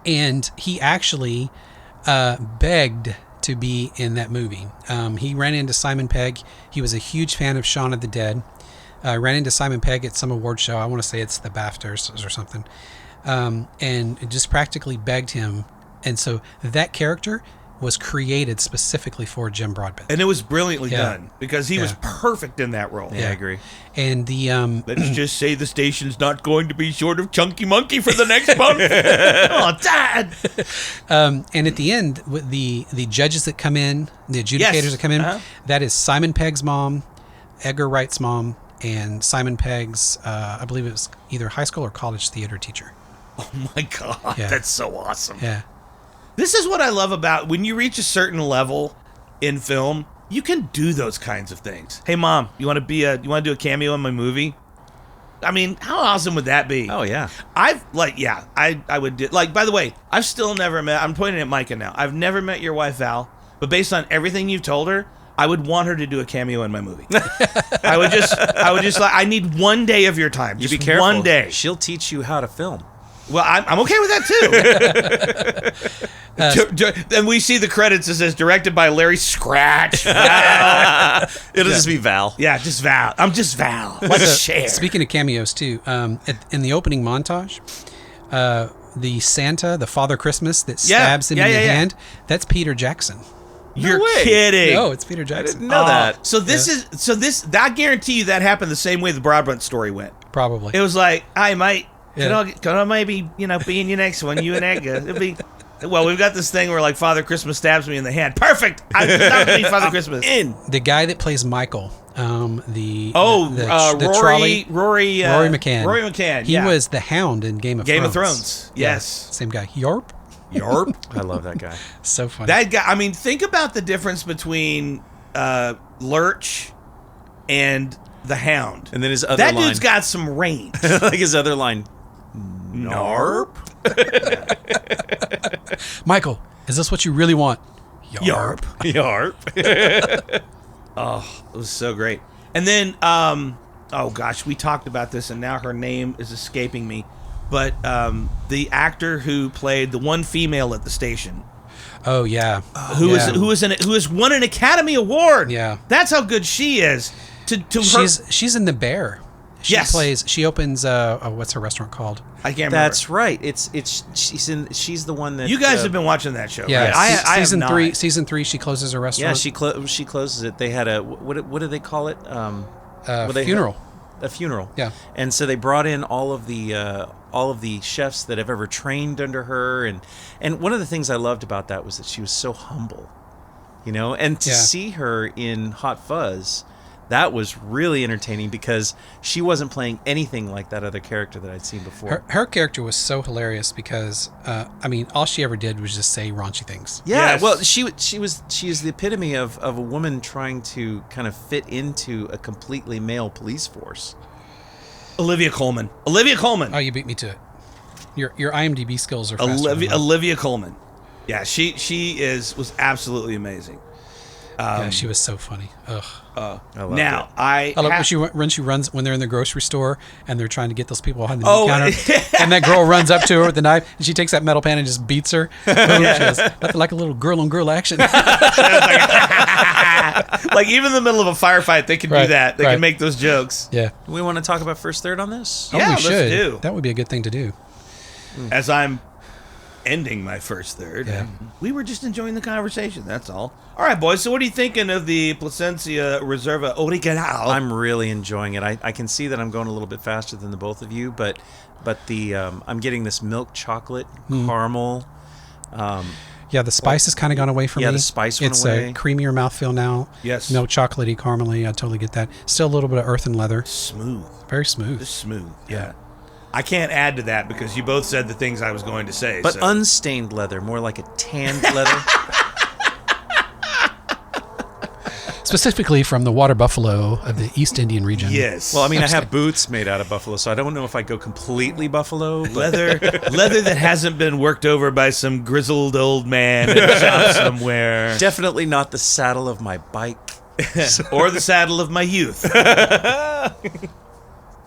And he actually begged to be in that movie. He ran into Simon Pegg. He was a huge fan of Shaun of the Dead. Ran into Simon Pegg at some award show. I want to say it's the BAFTAs or something. And just practically begged him. And so that character was created specifically for Jim Broadbent. And it was brilliantly done, because he was perfect in that role. Yeah, I agree. And the let's just say the station's not going to be short of Chunky Monkey for the next month. Oh, Dad! And at the end, with the judges that come in, the adjudicators that come in, that is Simon Pegg's mom, Edgar Wright's mom, and Simon Pegg's, I believe it was either high school or college theater teacher. Oh my God, that's so awesome. Yeah. This is what I love about when you reach a certain level in film, you can do those kinds of things. Hey, Mom, you want to do a cameo in my movie? I mean, how awesome would that be? Oh yeah. I would do, like, by the way, I've still never met, I'm pointing at Micah now. I've never met your wife, Val, but based on everything you've told her, I would want her to do a cameo in my movie. I would just like, I need one day of your time. You Just be careful. one day. She'll teach you how to film. Well, I'm okay with that too. And we see the credits. It says directed by Larry Scratch. Val. It'll just be Val. Yeah, just Val. I'm just Val. Like a share. Speaking of cameos too, in the opening montage, the Santa, the Father Christmas that stabs him in the hand, that's Peter Jackson. You're way. kidding. No, it's Peter Jackson. didn't know that. So I guarantee you that happened the same way the Broadbent story went. Probably. It was like, hey, mate, Yeah. can I maybe, be in your next one, you and Edgar? It'll be, well, we've got this thing where, like, Father Christmas stabs me in the hand. Perfect! I love to be Father Christmas. The guy that plays Michael, the Rory McCann. Rory McCann, He was the Hound in Game of Thrones. Yes. Yeah, same guy. Yarp. Yarp. I love that guy. So funny. That guy, I mean, think about the difference between Lurch and the Hound. And then his other That line. dude's got some range. Like his other line. Narp. Michael, is this what you really want? Yarp. Yarp. Oh, it was so great. And then, oh gosh, we talked about this, and now her name is escaping me. But the actor who played the one female at the station, Oh yeah. who has won an Academy Award. Yeah. That's how good she is. She's in The Bear. She opens what's her restaurant called? I can't remember. That's right. She's the one that You guys have been watching that show, Yeah. right? I season have three. not. Season 3. She closes her Yeah, restaurant. she closes it. They had a what do they call it? Funeral. A funeral. Yeah. And so they brought in all of the chefs that have ever trained under her, and one of the things I loved about that was that she was so humble, and to see her in Hot Fuzz, that was really entertaining because she wasn't playing anything like that other character that I'd seen before. Her character was so hilarious because all she ever did was just say raunchy things. Yeah, Yes. well, she is the epitome of a woman trying to kind of fit into a completely male police force. Olivia Colman. Oh, you beat me to it. Your IMDb skills are faster than mine. Olivia Colman. Yeah, she was absolutely amazing. Yeah, she was so funny. Ugh. I loved Now it. I love when she runs when they're in the grocery store and they're trying to get those people behind the meat counter, and that girl runs up to her with the knife and she takes that metal pan and just beats her. She goes, nothing like a little girl on girl action. Like, even in the middle of a firefight, they can do that. They can make those jokes. Yeah. Do we want to talk about first third on this? Oh, Yeah, we let's should. do. That would be a good thing to do. As I'm ending my first third, Yeah. we were just enjoying the conversation. That's all. All right, boys. So, what are you thinking of the Plasencia Reserva Original? I'm really enjoying it. I can see that I'm going a little bit faster than the both of you, but the I'm getting this milk chocolate caramel. Yeah, the spice has kind of gone away from me. Yeah, the spice went it's away. a creamier mouthfeel now. Yes. Milk chocolatey, caramely. I totally get that. Still a little bit of earth and leather. Smooth. Very smooth. Just smooth. Yeah. I can't add to that because you both said the things I was going to say. But so. unstained leather, more like a tanned leather. Specifically from the water buffalo of the East Indian region. Yes. Well, I mean, I have boots made out of buffalo, so I don't know if I go completely buffalo. But leather that hasn't been worked over by some grizzled old man in a shop somewhere. definitely not the saddle of my bike. Or the saddle of my youth.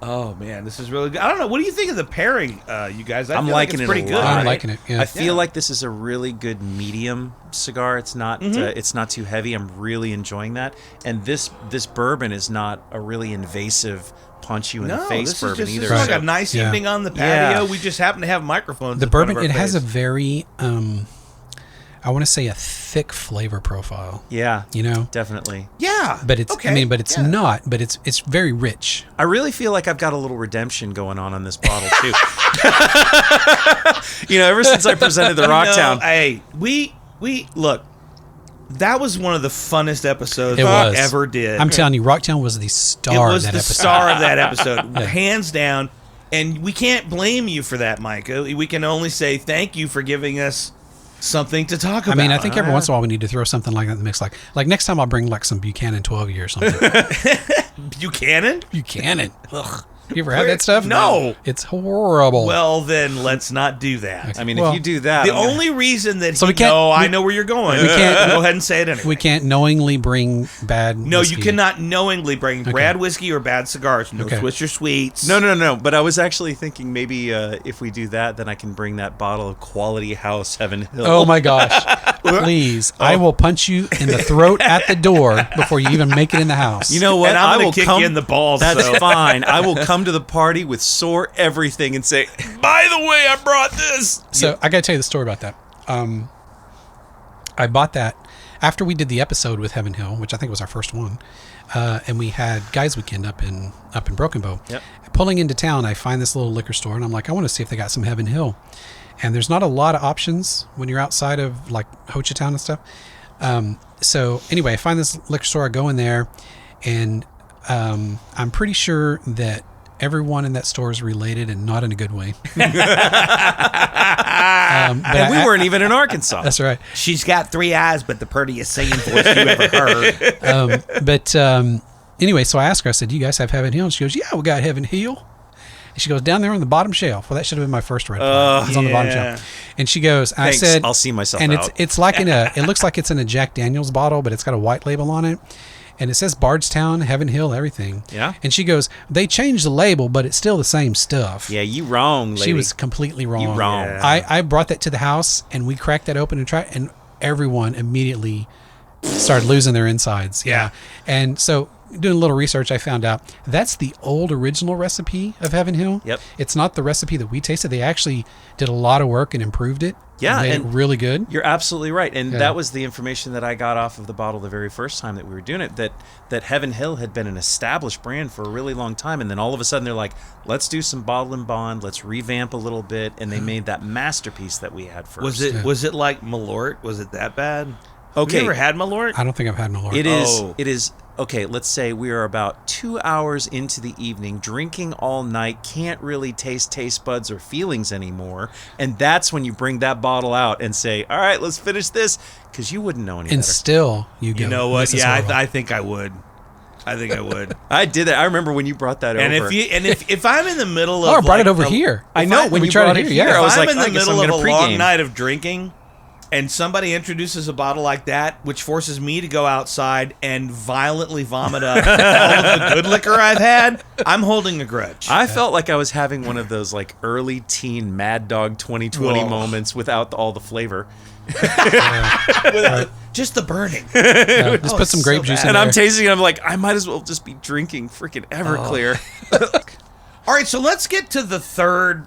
Oh man, this is really good. I don't know. What do you think of the pairing, you guys? I'm feel liking it's it pretty a good. lot. I'm liking it. Yeah. I feel like this is a really good medium cigar. It's not it's not too heavy. I'm really enjoying that. And this bourbon is not a really invasive, punch you in the face this bourbon is either. just like Right. a nice Yeah. evening on the patio. Yeah. We just happen to have microphones. the in front bourbon, of it our has a face. very, I want to say a thick flavor profile. Yeah, definitely. Yeah, But it's, okay. but it's Yeah. not. But it's very rich. I really feel like I've got a little redemption going on this bottle too. Ever since I presented the Rocktown. No, hey, we look. That was one of the funnest episodes It we was. ever did. I'm telling you, Rocktown was the star It of was that the episode. star of that episode, hands down. And we can't blame you for that, Micah. We can only say thank you for giving us something to talk about. I mean, I think every once in a while we need to throw something like that in the mix. Like next time I'll bring like some Buchanan 12 year or something. Buchanan. Buchanan. Ugh. You ever had that stuff? No. It's horrible. Well, then let's not do that. I mean, Well, if you do that, The I'm gonna- only reason that So we can't- I know where you're going. We can't- go ahead and say it anyway. we can't knowingly bring bad No, whiskey. you cannot knowingly bring bad whiskey or bad cigars. No Okay. Swisher Sweets. No. But I was actually thinking maybe if we do that, then I can bring that bottle of Quality House Heaven Hill. Oh my gosh. Please. I will punch you in the throat at the door before you even make it in the house. You know what? And I'm I gonna will kick come you in the balls. That's so. fine. I will come to the party with sore everything and say, by the way, I brought this. So I got to tell you the story about that. I bought that after we did the episode with Heaven Hill, which I think was our first one, and we had Guys Weekend up in Broken Bow. Yep. Pulling into town, I find this little liquor store, and I'm like, I want to see if they got some Heaven Hill. And there's not a lot of options when you're outside of like Ho Chi Town and stuff. So anyway, I find this liquor store. I go in there, and I'm pretty sure that everyone in that store is related and not in a good way. But And we weren't even in Arkansas. That's right. She's got 3 eyes, but the prettiest singing voice you ever heard. But anyway, so I asked her, I said, do you guys have Heaven Hill? And she goes, yeah, we got Heaven Hill. And she goes, down there on the bottom shelf. Well, that should have been my first red flag. It's on the bottom yeah. shelf. And she goes, and Thanks. I said, I'll see myself and out. it's like it looks like it's in a Jack Daniels bottle, but it's got a white label on it. And it says Bardstown, Heaven Hill, everything. Yeah. And she goes, they changed the label, but it's still the same stuff. Yeah, you wrong, lady. She was completely wrong. You wrong. Yeah. I brought that to the house, and we cracked that open and tried, and everyone immediately started losing their insides. Yeah. And so doing a little research, I found out that's the old original recipe of Heaven Hill. Yep. It's not the recipe that we tasted. They actually did a lot of work and improved it. Yeah, Made it and- really good. You're absolutely right, and Yeah. that was the information that I got off of the bottle the very first time that we were doing it. That Heaven Hill had been an established brand for a really long time, and then all of a sudden they're like, "Let's do some bottle and bond. Let's revamp a little bit," and they made that masterpiece that we had first. Was it like Malort? Was it that bad? Okay. Have you ever had Malort? I don't think I've had Malort. It is. Oh. It is. Okay, let's say we are about 2 hours into the evening, drinking all night, can't really taste buds or feelings anymore, and that's when you bring that bottle out and say, "All right, let's finish this," because you wouldn't know any And better. still, you go, You know what? "This is Yeah, horrible." I think I would. I think I would. I did that. I remember when you brought that And over. if I'm in the middle of Oh, I brought like, it over a- here. I know If when we you tried brought it it here, here, yeah. I was if I'm like, in the I guess middle I'm of a gonna long pregame. night of drinking, and somebody introduces a bottle like that, which forces me to go outside and violently vomit up all of the good liquor I've had, I'm holding a grudge. I felt like I was having one of those like early teen Mad Dog 2020 Whoa. moments without all the flavor. Just the burning. Yeah, just put some it's grape so juice bad. in And there. I'm tasting it. I'm like, I might as well just be drinking freaking Everclear. All right, so let's get to the third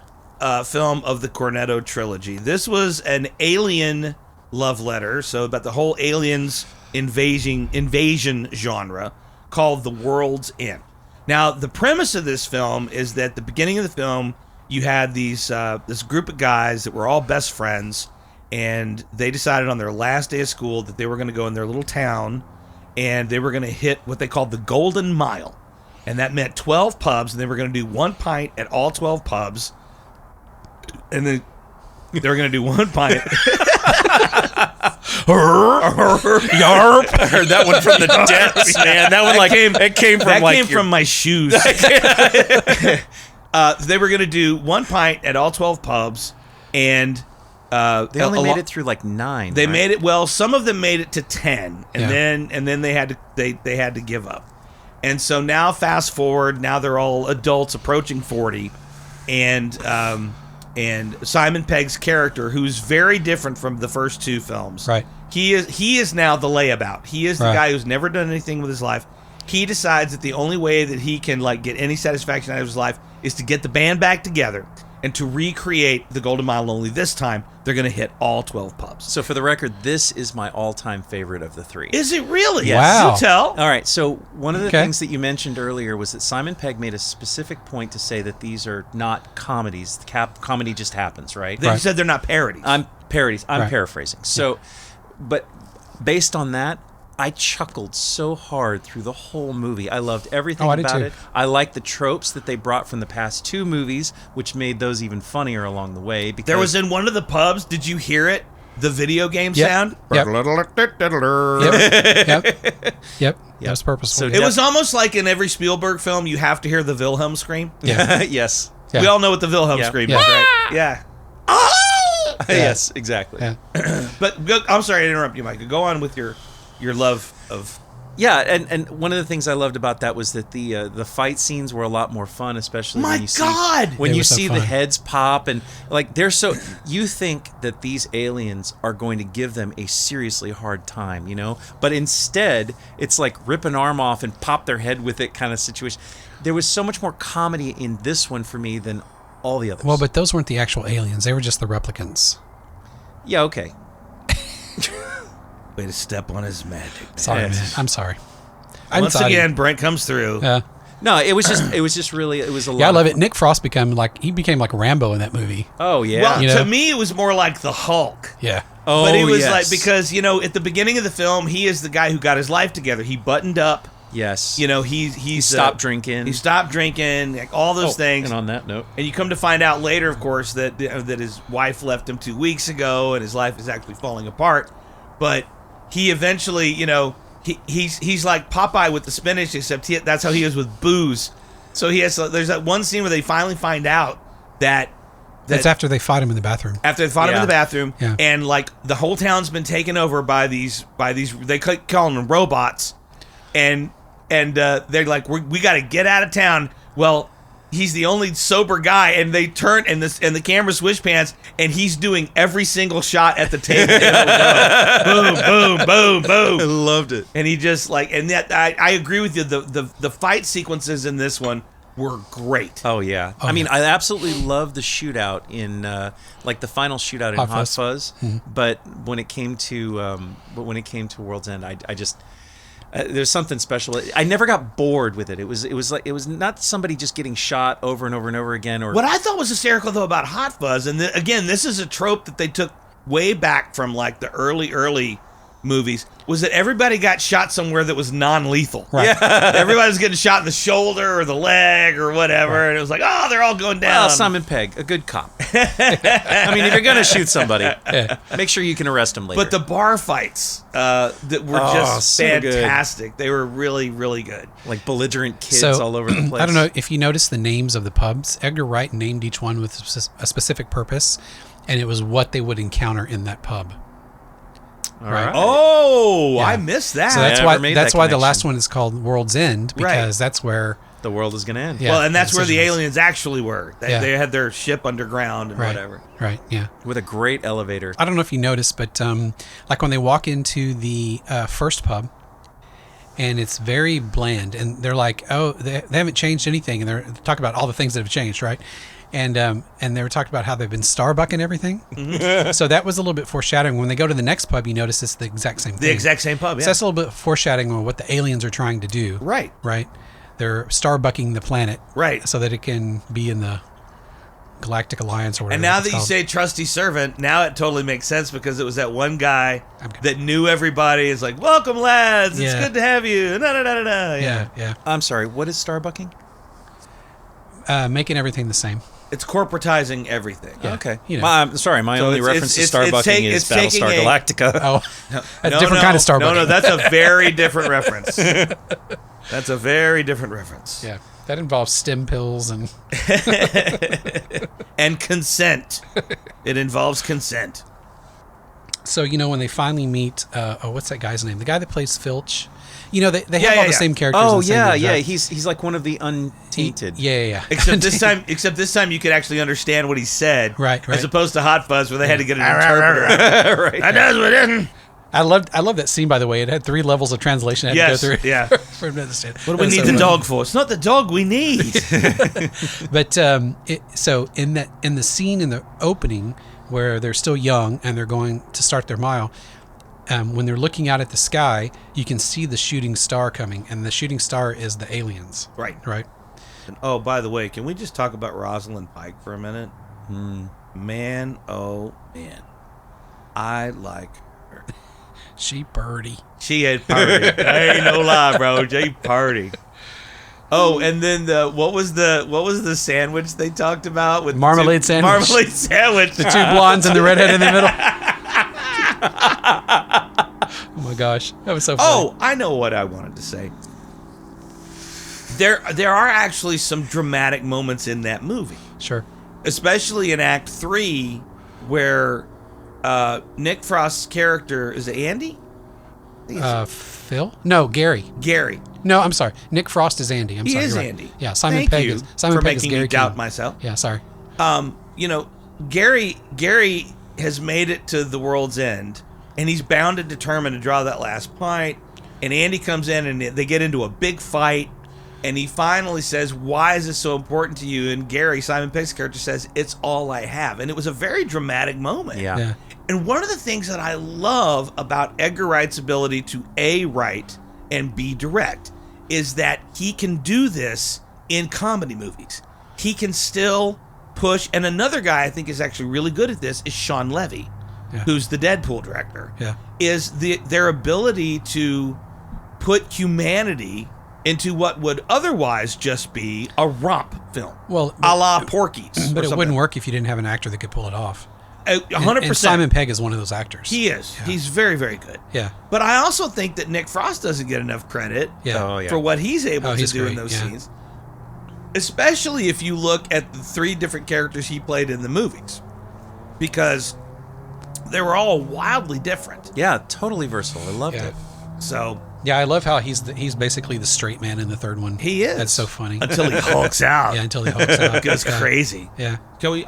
film of the Cornetto Trilogy. This was an alien love letter, so about the whole aliens invasion genre, called The World's End. Now, the premise of this film is that at the beginning of the film, you had this group of guys that were all best friends, and they decided on their last day of school that they were going to go in their little town, and they were going to hit what they called the Golden Mile. And that meant 12 pubs, and they were going to do 1 pint at all 12 pubs. And then they were going to do 1 pint. Yarp! I heard that one from the depths, man. That one came from That like came from my shoes. They were going to do 1 pint at all 12 pubs, and they only made it through like 9. They right? made it well. Some of them made it to 10, and Yeah. then they had to give up. And so now, fast forward, now they're all adults approaching 40, and Simon Pegg's character, who's very different from the first 2 films, Right. He is now the layabout. He is the Right. guy who's never done anything with his life. He decides that the only way that he can like get any satisfaction out of his life is to get the band back together and to recreate the Golden Mile. Only this time, they're going to hit all 12 pubs. So for the record, this is my all-time favorite of the 3. Is it really? Yes. Wow. You tell. All right, so one of the Okay. things that you mentioned earlier was that Simon Pegg made a specific point to say that these are not comedies. Comedy just happens, right? They Right. said they're not parodies. I'm Right. paraphrasing. So, but based on that, I chuckled so hard through the whole movie. I loved everything Oh, I did about too. it. I liked the tropes that they brought from the past 2 movies, which made those even funnier along the way. Because There was in one of the pubs. Did you hear it? The video game Yep. sound. Yep. Yep. Yep. That was purposeful. So It was almost like in every Spielberg film, you have to hear the Wilhelm scream. Yeah. yes. Yeah. We all know what the Wilhelm Yeah. scream Yeah. is, right? Yeah. Yes, exactly. Yeah. But I'm sorry to interrupt you, Micah. Go on with your love of. Yeah, and one of the things I loved about that was that the fight scenes were a lot more fun, especially My when you God! see when They you were so see the fun. heads pop and like they're so you think that these aliens are going to give them a seriously hard time, you know, but instead it's like rip an arm off and pop their head with it kind of situation. There was so much more comedy in this one for me than all the others. Well, but those weren't the actual aliens. They were just the replicants. yeah, okay. Way to step on his magic. Man. Sorry, Yes. man. I'm sorry. Once again, Brent comes through. No, it was just really it was a lot. Yeah, I love of it. Nick Frost became like Rambo in that movie. Oh yeah. Well, You know? to me, it was more like the Hulk. Yeah. oh, But it was yes. like, because, at the beginning of the film, he is the guy who got his life together. He buttoned up. yes. He stopped drinking. He stopped drinking, like all those things. And on that note, And you come to find out later, of course, that his wife left him 2 weeks ago, and his life is actually falling apart. But he eventually, he's like Popeye with the spinach, except that's how he is with booze. So there's that one scene where they finally find out that That's after they fight him in the bathroom. after they fought him in Yeah. the bathroom, Yeah. and like the whole town's been taken over by these they call them robots, and they're like, we got to get out of town. Well, he's the only sober guy, and they turn and the camera switch pans, and he's doing every single shot at the table. Boom, boom, boom, boom. loved it. And he just and that I agree with you. The fight sequences in this one were great. Oh yeah. I mean, I absolutely love the shootout in like the final shootout in Hot Hot Fuzz. Fuzz. But when it came to World's End, I just there's something special. I never got bored with it. It was not somebody just getting shot over and over and over again. Or What I thought was hysterical though about Hot Fuzz, and again, this is a trope that they took way back from like the early movies, was that everybody got shot somewhere that was non-lethal. Right. Yeah. Everybody was getting shot in the shoulder or the leg or whatever, and it was like, oh, they're all going down. well, Simon Pegg, a good cop. I mean, if you're gonna shoot somebody, make sure you can arrest him later. But the bar fights that were just so good. fantastic. They were really, really good. like belligerent kids So, all over the place. I don't know if you noticed the names of the pubs. Edgar Wright named each one with a specific purpose, and it was what they would encounter in that pub. All right. Oh, Yeah. I missed that. So that's never why made that's that why the connection. last one is called World's End, because Right. that's where The world is gonna end. Yeah. Well, and that's where the decisions. aliens actually were. Yeah. They had their ship underground and right, whatever. right, yeah. With a great elevator. I don't know if you noticed, but like when they walk into the first pub, and it's very bland, and they're like, oh, they haven't changed anything, and they're talking about all the things that have changed, right? And they were talking about how they've been Starbucking everything. So that was a little bit foreshadowing. When they go to the next pub, you notice it's the exact same thing. The exact same pub, yeah. So that's a little bit foreshadowing on what the aliens are trying to do. Right. Right? They're Starbucking the planet. Right. So that it can be in the Galactic Alliance or whatever. And now it's that you called. say trusty servant, now it totally makes sense, because it was that one guy Okay. that knew everybody. It's like, welcome, lads. It's Yeah. good to have you. Yeah, yeah. I'm sorry. What is Starbucking? Making everything the same. It's corporatizing everything. Yeah. Okay. You know. I'm sorry. My So only it's- reference it's- to it's Starbucking take- is it's taking Battlestar a- Galactica. Oh, a different kind of Starbucks. No, that's a very different reference. That's a very different reference. Yeah, that involves stem pills and And consent. It involves consent. so when they finally meet. What's that guy's name? The guy that plays Filch. They Yeah, have all yeah, the yeah. same characters. Oh and same yeah, names, yeah. right? He's like one of the untainted. Yeah. Except this time you could actually understand what he said. Right. As opposed to Hot Fuzz, where they had to get an interpreter. right. That does what it isn't. I love that scene, by the way. It had 3 levels of translation I had Yes, to go through. yeah. For him to understand. What do we need the dog for? It's not the dog we need. But so in the scene in the opening where they're still young and they're going to start their mile, when they're looking out at the sky, you can see the shooting star coming, and the shooting star is the aliens. Right. Right. And, oh, by the way, can we just talk about Rosalind Pike for a minute? Man, oh man, I like her. She birdie. She had party. Ain't no lie, bro. She party. Oh, and then what was the sandwich they talked about with Marmalade sandwich. Marmalade sandwich. The 2 blondes and the redhead in the middle. my gosh, that was so funny. Oh, I know what I wanted to say. There are actually some dramatic moments in that movie, Sure. especially in Act 3, where Nick Frost's character is it Andy? I think it's Phil? No, Gary. Gary. No, I'm sorry. Nick Frost is Andy. I'm He sorry. is you're right. Andy. Yeah, Simon Thank Pegg you is Simon for Pegg is making Gary me doubt King. myself. Yeah, sorry. Gary has made it to the world's end, and he's bound and determined to draw that last pint. And Andy comes in, and they get into a big fight. And he finally says, "Why is this so important to you?" And Gary, Simon Pegg's character, says, "It's all I have." And it was a very dramatic moment. Yeah. And one of the things that I love about Edgar Wright's ability to A, write and B, direct is that he can do this in comedy movies. He can still push. And another guy I think is actually really good at this is Sean Levy, who's the Deadpool director. Yeah. Is their ability to put humanity into what would otherwise just be a romp film. Well, a la Porky's. But it wouldn't work if you didn't have an actor that could pull it off. 100%. And Simon Pegg is one of those actors. He is. Yeah. He's very, very good. Yeah. But I also think that Nick Frost doesn't get enough credit Yeah. for what he's able to he's do in great, those yeah. scenes. Especially if you look at the 3 different characters he played in the movies. Because they were all wildly different. Yeah, totally versatile. I loved Yeah. it. So Yeah, I love how he's basically the straight man in the third one. he is. That's so funny. Until he hulks out. Yeah, until he hulks out. Goes Yeah. crazy. Yeah. Can we?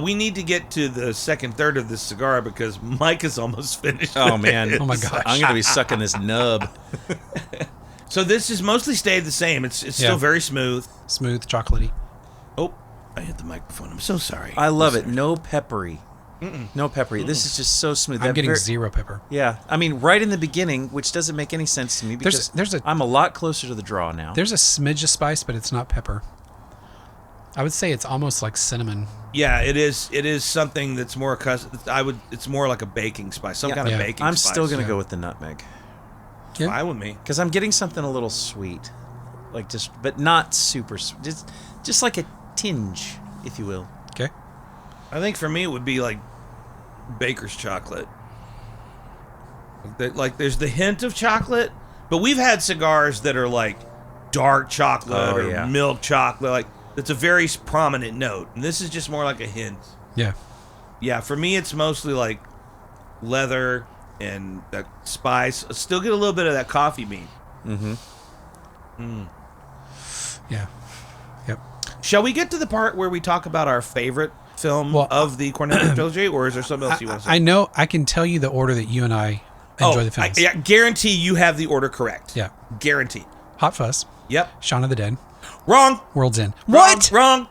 We need to get to the second third of this cigar because Mike is almost finished. Oh with man! it. Oh my gosh. I'm gonna be sucking this nub. So this has mostly stayed the same. It's still very smooth. Smooth, chocolatey. Oh, I hit the microphone. I'm so sorry. I love it. No peppery. No peppery. This is just so smooth. I'm That getting ver- zero pepper. Yeah, I mean, right in the beginning, which doesn't make any sense to me because There's I'm a lot closer to the draw now. There's a smidge of spice, but it's not pepper. I would say it's almost like cinnamon. Yeah, it is. It is something that's more It's more like a baking spice, some kind of Yeah. baking. I'm spice. still gonna go with the nutmeg Yeah. Fine with me. because I'm getting something a little sweet, like but not super sweet. Just like a tinge, if you will. Okay. I think for me it would be like baker's chocolate. Like there's the hint of chocolate, but we've had cigars that are like dark chocolate or milk chocolate. Like it's a very prominent note, and this is just more like a hint. Yeah. Yeah, for me it's mostly like leather and that spice. I still get a little bit of that coffee bean. Yeah. Yep. Shall we get to the part where we talk about our favorite film of the Cornetto Trilogy, or is there something else you want to say? I know I can tell you the order that you and I enjoy the films. I guarantee you have the order correct. Yeah. Guaranteed. Hot Fuzz, Yep. Shaun of the Dead, Wrong. World's End. What? Wrong.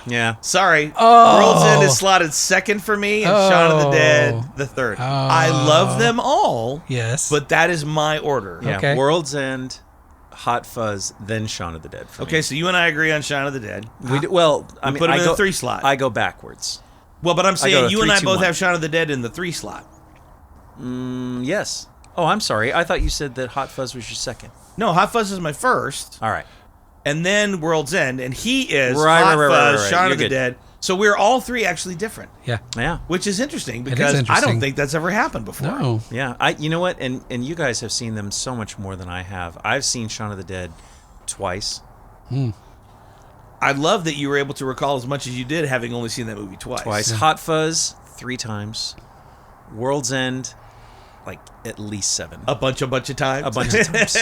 Yeah. Sorry. Oh. World's End is slotted second for me, and Shaun of the Dead the third. I love them all. Yes. But that is my order. Yeah. Okay. World's End, Hot Fuzz, then Shaun of the Dead. For Okay, me. so you and I agree on Shaun of the Dead. I mean, put him I in go, the 3 slot. I go backwards. Well, but I'm go saying to you and 3, I 2, both 1. have Shaun of the Dead in the 3 slot. Yes. Oh, I'm sorry. I thought you said that Hot Fuzz was your second. No, Hot Fuzz is my first, All right. and then World's End, and he is Right, Hot right, Fuzz, right. Shaun You're of the good. Dead. So we're all 3 actually different, yeah. Yeah. which is interesting is because I interesting. don't think that's ever happened before. No. Yeah. You know what? And you guys have seen them so much more than I have. I've seen Shaun of the Dead twice. I love that you were able to recall as much as you did, having only seen that movie twice. Yeah. Hot Fuzz 3 times. World's End, like at least 7. A bunch of times. A bunch of times.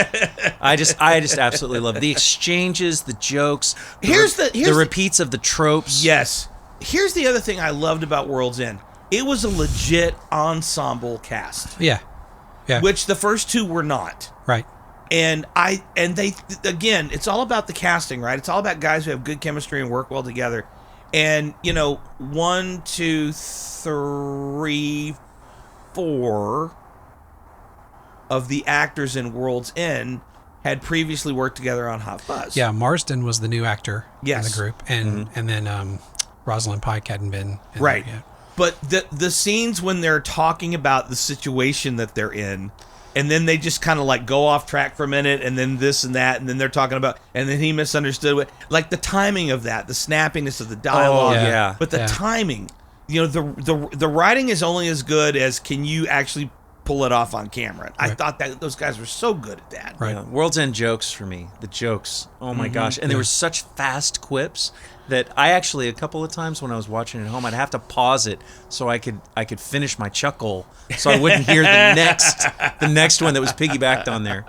I just absolutely love the exchanges, the jokes. Here's the repeats of the tropes. Yes. Here's the other thing I loved about World's End. It was a legit ensemble cast, Yeah. Yeah. which the first 2 were not. Right. And they again, it's all about the casting, right? It's all about guys who have good chemistry and work well together. And 1, 2, 3, 4 of the actors in World's End had previously worked together on Hot Fuzz. Yeah. Marsden was the new actor in Yes. the group, and then Rosalind Pike hadn't been in Right. there yet. But the scenes when they're talking about the situation that they're in, and then they just kind of like go off track for a minute, and then this and that, and then they're talking about, and then he misunderstood what, like the timing of that, the snappiness of the dialogue. Oh, yeah. But the timing, the writing is only as good as can you actually pull it off on camera. I thought that those guys were so good at that. Right. Yeah, World's End jokes for me. The jokes. Oh my gosh. And they were such fast quips that I actually, a couple of times when I was watching it at home, I'd have to pause it so I could finish my chuckle so I wouldn't hear the next one that was piggybacked on there.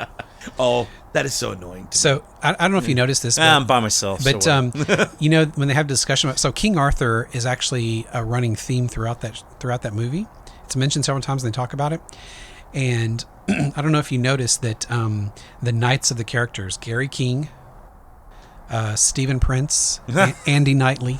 Oh, that is so annoying. So I don't know if you noticed this, I'm by myself. but so you know, when they have discussion about, so King Arthur is actually a running theme throughout that movie. It's mentioned several times and they talk about it. And I don't know if you noticed that the knights of the characters, Gary King, Stephen Prince, Andy Knightley.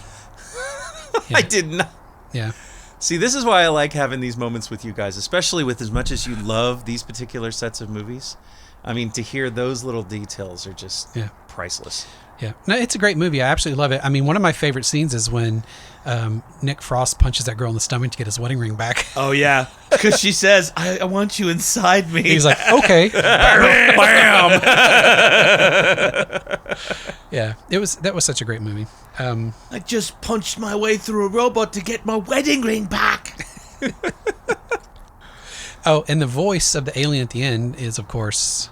I did not. Yeah. See, this is why I like having these moments with you guys, especially with as much as you love these particular sets of movies. I mean, to hear those little details are just priceless. Yeah. No, it's a great movie. I absolutely love it. I mean, one of my favorite scenes is when Nick Frost punches that girl in the stomach to get his wedding ring back. Oh, yeah. Because she says, I want you inside me. He's like, okay. Bam! Yeah. That was such a great movie. I just punched my way through a robot to get my wedding ring back. Oh, and the voice of the alien at the end is, of course,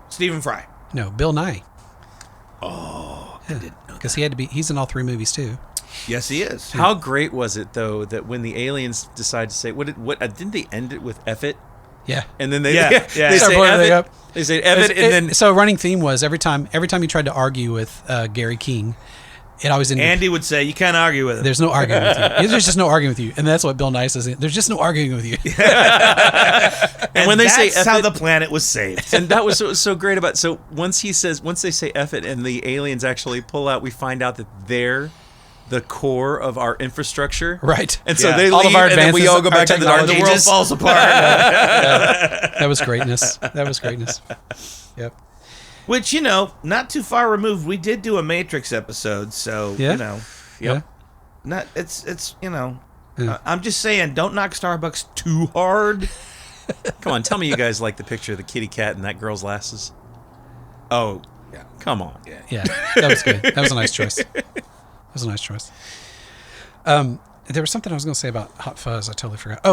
Stephen Fry. no, Bill Nye. Oh, I didn't know. Because he's in all three movies too. Yes, he is. How great was it though that when the aliens decide to say didn't they end it with F it? Yeah. And then they Yeah. they Start say blowing F it it. up. They say F it, and then So running theme was every time you tried to argue with Gary King, it always ended. Andy would say, you can't argue with him. There's no arguing with you. There's just no arguing with you, and that's what Bill Nye says. There's just no arguing with you. And when they say that's F how it- the planet was saved. and that was what was so great about. So once they say F it, and the aliens actually pull out, we find out that they're the core of our infrastructure. Right. And so Yeah. they All of leave, our and then we all go advances, back to the our Dark The technology world Ages. falls apart. That was greatness. That was greatness. Yep. Which, not too far removed, we did do a Matrix episode, so, Yeah. Yep. not it's Yeah. I'm just saying, don't knock Starbucks too hard. Come on, tell me you guys like the picture of the kitty cat and that girl's lasses. Oh, yeah. Come on. Yeah. That was good. That was a nice choice. There was something I was going to say about Hot Fuzz. I totally forgot.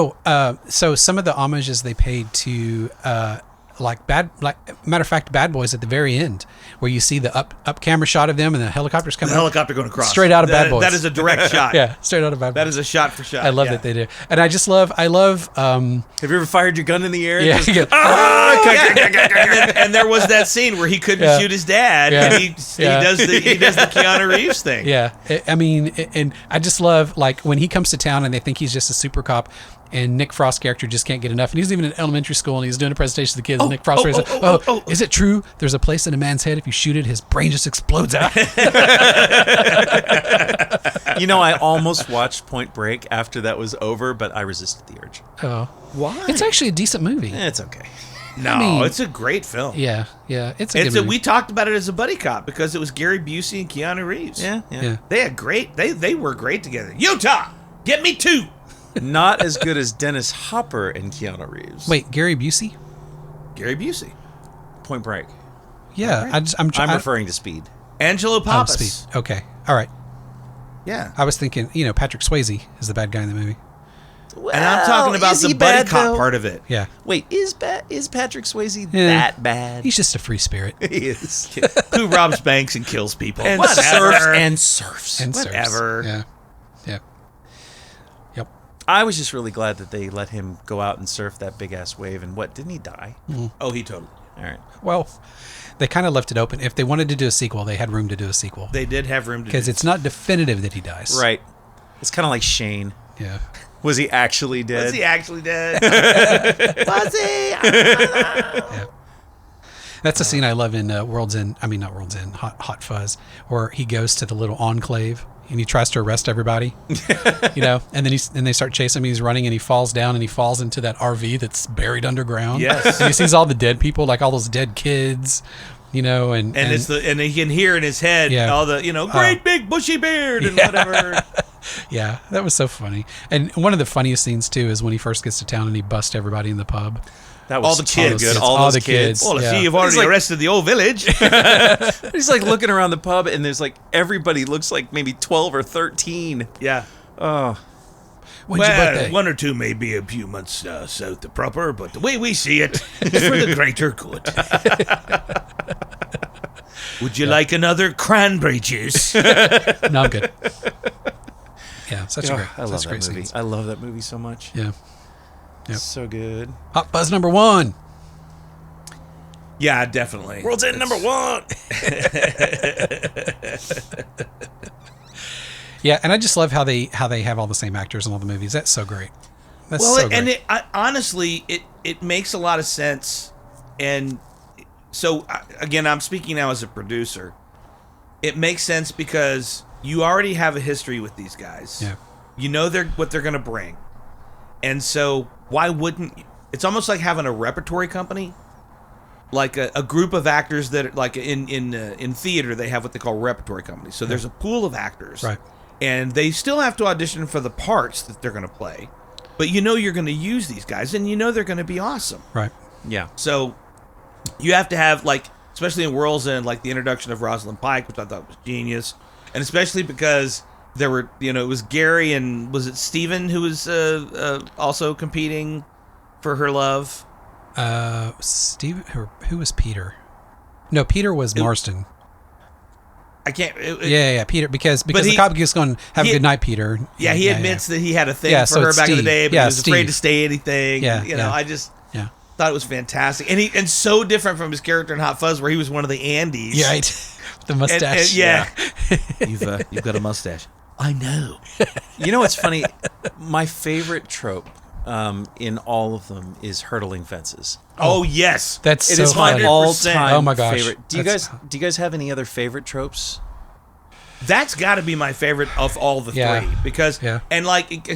So some of the homages they paid to, matter of fact, Bad Boys at the very end, where you see the up camera shot of them and the helicopters The coming. up. helicopter going across. Straight out of Bad Boys. That is a direct shot. Yeah, straight out of Bad Boys. That is a shot for shot. I love yeah. that they do, and I love. Have you ever fired your gun in the air? Yeah, Just- you go, and there was that scene where he couldn't shoot his dad, Yeah. and he Yeah. does the Keanu Reeves thing. Yeah, and I just love like when he comes to town and they think he's just a super cop, and Nick Frost's character just can't get enough, and he's even in elementary school and he's doing a presentation to the kids. And Nick Frost is like, is it true? There's a place in a man's head if you shoot it, his brain just explodes out. I almost watched Point Break after that was over, but I resisted the urge. Oh, Why? it's actually a decent movie. It's okay. No, I mean- it's a great film. Yeah, it's a good movie. We talked about it as a buddy cop because it was Gary Busey and Keanu Reeves. Yeah. Yeah. They had great. They were great together. Utah, get me 2. Not as good as Dennis Hopper and Keanu Reeves. Wait, Gary Busey? Gary Busey, Point Break. Yeah, I'm referring to Speed. Angelo Pappas. Speed. Okay, all right. Yeah, I was thinking, Patrick Swayze is the bad guy in the movie. and I'm talking about is the he buddy bad, cop though? part of it. Yeah, Wait, is Patrick Swayze Yeah. that bad? he's just a free spirit. He is. Who robs banks and kills people? and Whatever. surfs. And surfs. Whatever. Yeah. Yep. I was just really glad that they let him go out and surf that big ass wave. And didn't he die? Oh, he totally. All right. Well, they kind of left it open. If they wanted to do a sequel, they had room to do a sequel They did have room to because do it's not definitive that he dies. Right. It's kind of like Shane. Yeah. Was he actually dead? Was he actually dead? Was he? That's a scene I love in World's End. I mean, not World's End. Hot Fuzz, where he goes to the little enclave and he tries to arrest everybody. And then they start chasing him. He's running and he falls down and he falls into that RV that's buried underground. Yes. And he sees all the dead people, like all those dead kids. And And he can hear in his head all the great big bushy beard and whatever. Yeah, that was so funny. And one of the funniest scenes too is when he first gets to town and he busts everybody in the pub. That was All the kids. so good. All All the those kids. kids. Well, I Yeah. see you've already like- arrested the old village. He's like looking around the pub, and there's like everybody looks like maybe 12 or 13. Yeah. Oh, When's your birthday? one or two may be a few months south of proper, but the way we see it is for the greater good. Would you like another cranberry juice? No, I'm good. Yeah, such a great, I love such that great movie. scenes. I love that movie so much. Yeah. Yep. So good. Hot Buzz number 1. Yeah, definitely. World's End number 1. Yeah, and I just love how they have all the same actors in all the movies. That's so great. That's Well, so great. and honestly, it makes a lot of sense. And so, again, I'm speaking now as a producer. It makes sense because you already have a history with these guys. Yeah. You know what they're going to bring. And so why wouldn't you? It's almost like having a repertory company. Like a group of actors that, like in theater, they have what they call repertory companies. So there's a pool of actors. Right. And they still have to audition for the parts that they're going to play. But you know you're going to use these guys, and you know they're going to be awesome. Right. Yeah. So you have to have, like, especially in World's End, like the introduction of Rosalind Pike, which I thought was genius. And especially because there were, it was Gary and was it Steven who was also competing for her love? Steve, who was Peter? No, Peter was Marston. I can't. Yeah, Peter, because the cop is going, have a good night, Peter. Yeah, he admits that he had a thing for so her it's back in the Steve. day, but Yeah, he was afraid Steve. to say anything. Yeah, I just thought it was fantastic, and so different from his character in Hot Fuzz, where he was one of the Andes. Yeah, right. The mustache. You've got a mustache. I know. You know what's funny? My favorite trope in all of them is hurdling fences. Oh yes, That's It so is my funny. all-time Oh my gosh. favorite. Do you guys have any other favorite tropes? that's got to be my favorite of all the three because and like we a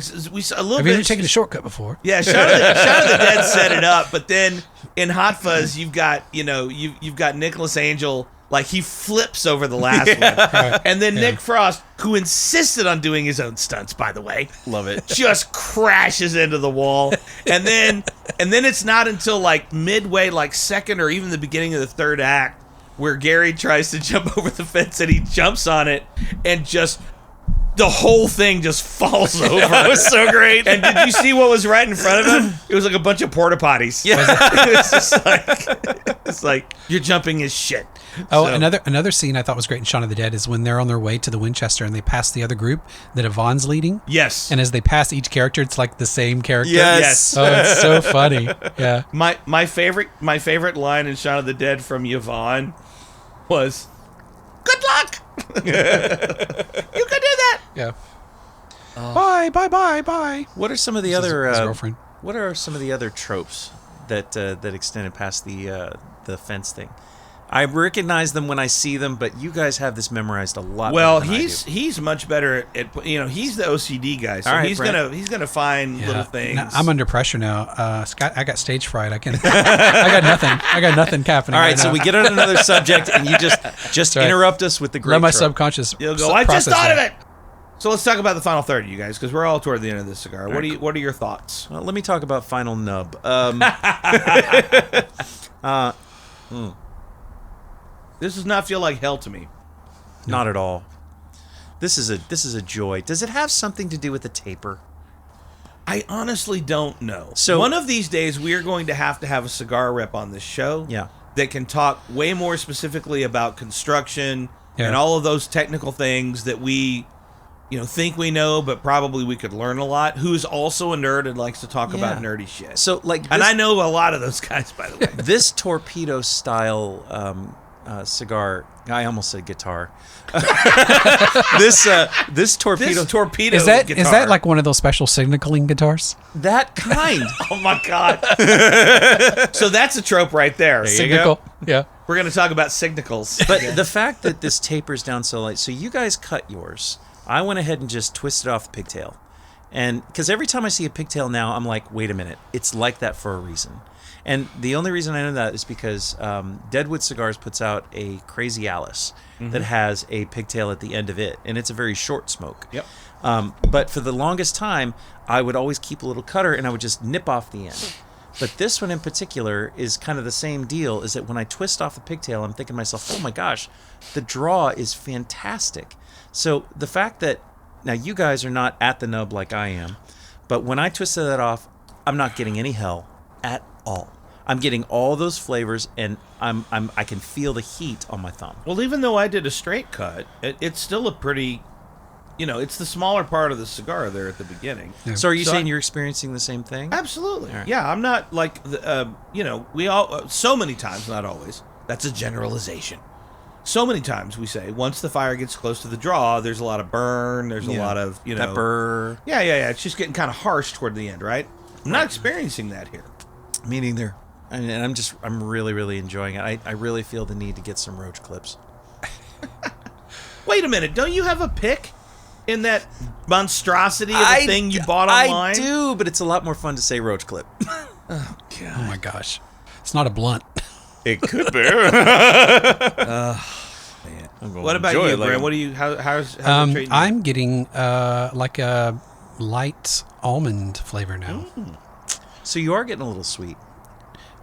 little Have bit. you ever taken a shortcut before? Yeah, Shaun of the Dead set it up, but then in Hot Fuzz you've got you've got Nicholas Angel. Like, he flips over the last one. Right. And then Nick Frost, who insisted on doing his own stunts, by the way. Love it. Just crashes into the wall. And then it's not until, like, midway, like, second or even the beginning of the third act where Gary tries to jump over the fence and he jumps on it and just... the whole thing just falls over. It was so great. And did you see what was right in front of him? It was like a bunch of porta potties. Yeah. It was just it's like you're jumping his shit. Oh, So- another scene I thought was great in Shaun of the Dead is when they're on their way to the Winchester and they pass the other group that Yvonne's leading. Yes. And as they pass each character, it's like the same character. Yes. Oh, it's so funny. Yeah. My favorite line in Shaun of the Dead from Yvonne was, "Good luck." You can do that. Yeah. Bye. What are some of the His other girlfriend. What are some of the other tropes that extended past the fence thing? I recognize them when I see them, but you guys have this memorized a lot. Well, better than I do. he's much better at he's the OCD guy, so All right, he's Brent. gonna find little things. No, I'm under pressure now. Scott, I got stage fright. I got nothing happening. All right, right so now. we get on another subject, and you just right. interrupt us with the great Let my trope. subconscious. You'll go, I just process thought of that. it. So let's talk about the final third, you guys, because we're all toward the end of this cigar. What are your thoughts? Well, let me talk about Final Nub. This does not feel like hell to me. Not at all. This is a joy. Does it have something to do with the taper? I honestly don't know. So- one of these days we are going to have a cigar rep on this show. Yeah. That can talk way more specifically about construction Yeah. and all of those technical things that we, think we know, but probably we could learn a lot. Who's also a nerd and likes to talk about nerdy shit. So, like, and this- I know a lot of those guys, by the way. this torpedo style cigar. I almost said guitar. This torpedo. This torpedo Is that guitar. like one of those special signaling guitars? that kind. Oh my god! So that's a trope right there. Signical. Yeah. We're going to talk about signicals. But the fact that this tapers down so light. So you guys cut yours. I went ahead and just twisted off the pigtail. And because every time I see a pigtail now, I'm like, wait a minute. It's like that for a reason. And the only reason I know that is because Deadwood Cigars puts out a Crazy Alice that has a pigtail at the end of it. And it's a very short smoke. Yep. But for the longest time, I would always keep a little cutter and I would just nip off the end. But this one in particular is kind of the same deal, is that when I twist off the pigtail, I'm thinking to myself, oh my gosh, the draw is fantastic. So the fact that, now you guys are not at the nub like I am, But when I twisted that off, I'm not getting any hell at all. I'm getting all those flavors, and I can feel the heat on my thumb. Well, even though I did a straight cut, it's still a pretty, it's the smaller part of the cigar there at the beginning. Yeah. So are you saying you're experiencing the same thing? Absolutely. Right. Yeah, I'm not like, we all, so many times, not always, that's a generalization. So many times we say, once the fire gets close to the draw, there's a lot of burn, there's a lot of, pepper. Yeah. It's just getting kind of harsh toward the end, right? I'm not experiencing that here. Me neither. And I'm really, really enjoying it. I really feel the need to get some roach clips. Wait a minute, don't you have a pick in that monstrosity of a thing you bought online? I do, but it's a lot more fun to say roach clip. Oh, God. Oh my gosh, it's not a blunt. It could be. Man. What about you, Brent? What do you? How's it treating you? I'm getting like a light almond flavor now. So you are getting a little sweet.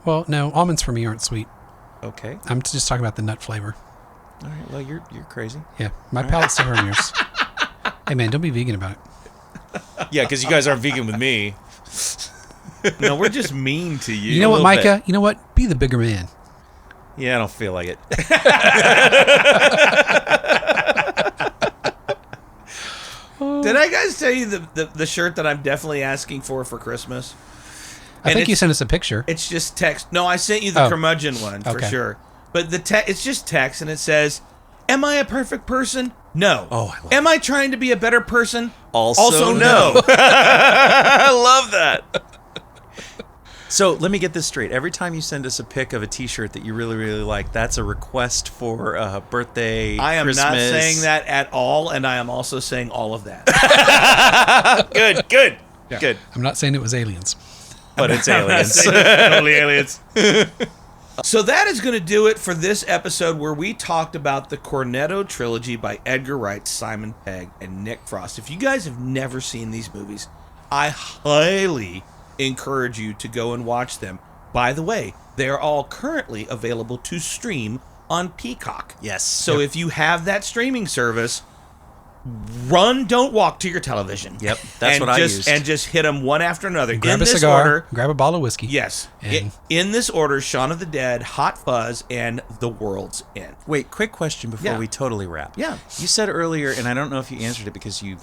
Well, no, almonds for me aren't sweet. Okay. I'm just talking about the nut flavor. All right. Well, you're crazy. Yeah, my palate's different from yours. Hey man, don't be vegan about it. Yeah, because you guys aren't vegan with me. No, we're just mean to you. You know what, little Micah? You know what? Be the bigger man. Yeah, I don't feel like it. Did I guys tell you the shirt that I'm definitely asking for Christmas? I think you sent us a picture. It's just text. No, I sent you the curmudgeon one for Okay. sure. But it's just text, and it says, "Am I a perfect person? No. Oh, I love Am I trying to be a better person? Also no." I love that. So let me get this straight. Every time you send us a pic of a T-shirt that you really, really like, that's a request for birthday, I am Christmas. not saying that at all, and I am also saying all of that. Good. Yeah. Good. I'm not saying it was aliens. But it's aliens. Totally aliens. So that is going to do it for this episode where we talked about the Cornetto Trilogy by Edgar Wright, Simon Pegg, and Nick Frost. If you guys have never seen these movies, I highly encourage you to go and watch them. By the way, they are all currently available to stream on Peacock. Yes. So if you have that streaming service, don't walk to your television. Yep, that's what I used. And just hit them one after another. Grab in a this cigar, order. grab a bottle of whiskey. Yes. And- In this order, Shaun of the Dead, Hot Fuzz, and The World's End. Wait, quick question before Yeah. we totally wrap. Yeah. You said earlier, and I don't know if you answered it because you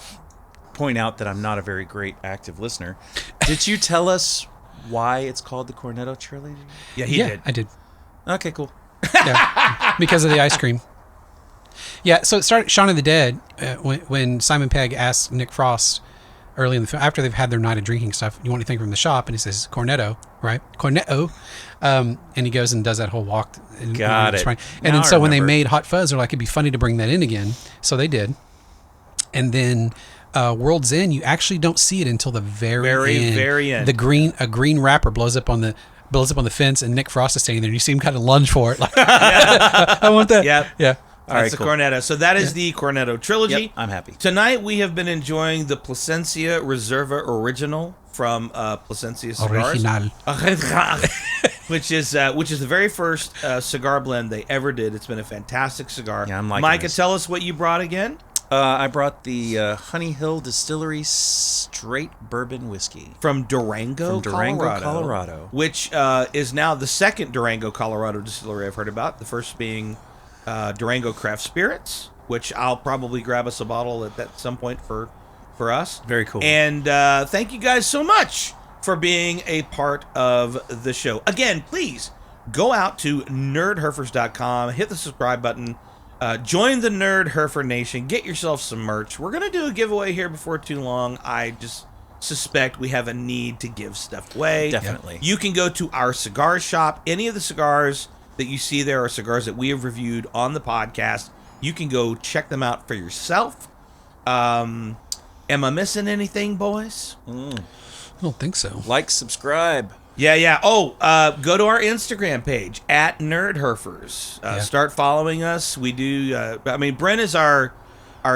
point out that I'm not a very great active listener. Did you tell us why it's called the Cornetto Trilogy? Yeah, he Yeah, did. I did. Okay, cool. Yeah, because of the ice cream. Yeah, so it started Shaun of the Dead when Simon Pegg asked Nick Frost early in the film, after they've had their night of drinking stuff, you want anything from the shop? And he says, Cornetto, right? Cornetto. And he goes and does that whole walk. Got it. And Now then I so when they remember. made Hot Fuzz, they're like, it'd be funny to bring that in again. So they did. And then World's End, you actually don't see it until the very end. Very end. A green wrapper blows up on the fence, and Nick Frost is standing there, and you see him kind of lunge for it. Like, I want that. Yep. Yeah. All right, That's the cool. Cornetto. So that is the Cornetto Trilogy. Yep, I'm happy. Tonight we have been enjoying the Plasencia Reserva Original from Plasencia Cigars. Original. which is the very first cigar blend they ever did. It's been a fantastic cigar. Yeah, I'm liking Micah, this. tell us what you brought again. I brought the Honey Hill Distillery Straight Bourbon Whiskey. From Durango, Colorado. Which is now the second Durango, Colorado distillery I've heard about. The first being Durango Craft Spirits, which I'll probably grab us a bottle at some point for us. Very cool. And thank you guys so much for being a part of the show. Again, please go out to nerdherfers.com, hit the subscribe button, join the Nerdherfer Nation, get yourself some merch. We're going to do a giveaway here before too long. I just suspect we have a need to give stuff away. Definitely. You can go to our cigar shop. Any of the cigars that you see there are cigars that we have reviewed on the podcast. You can go check them out for yourself. Am I missing anything, boys? I don't think so. Like, subscribe. Yeah. Oh, go to our Instagram page at Nerdherfers. Start following us. We do. Brent is our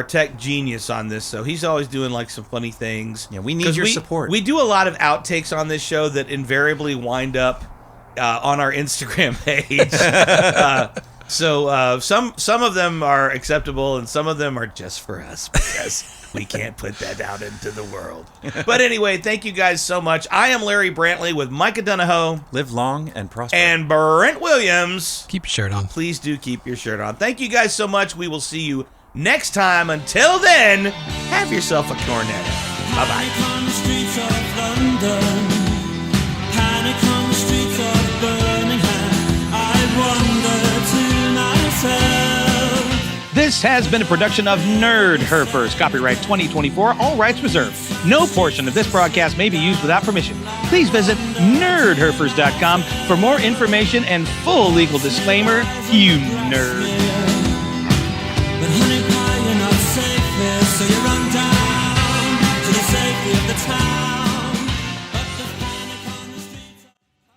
tech genius on this, so he's always doing like some funny things. Yeah, we need your support. We do a lot of outtakes on this show that invariably wind up on our Instagram page. So some of them are acceptable and some of them are just for us because we can't put that out into the world. But anyway, thank you guys so much. I am Larry Brantley with Micah Donahoe. Live long and prosper. And Brent Williams. Keep your shirt on. Please do keep your shirt on. Thank you guys so much. We will see you next time. Until then, have yourself a Cornetto. Bye-bye. Panic on the streets of London. Panic on the streets of Birmingham. I wonder to myself. This has been a production of Nerdherfers, copyright 2024, all rights reserved. No portion of this broadcast may be used without permission. Please visit nerdherfers.com for more information and full legal disclaimer, you nerd.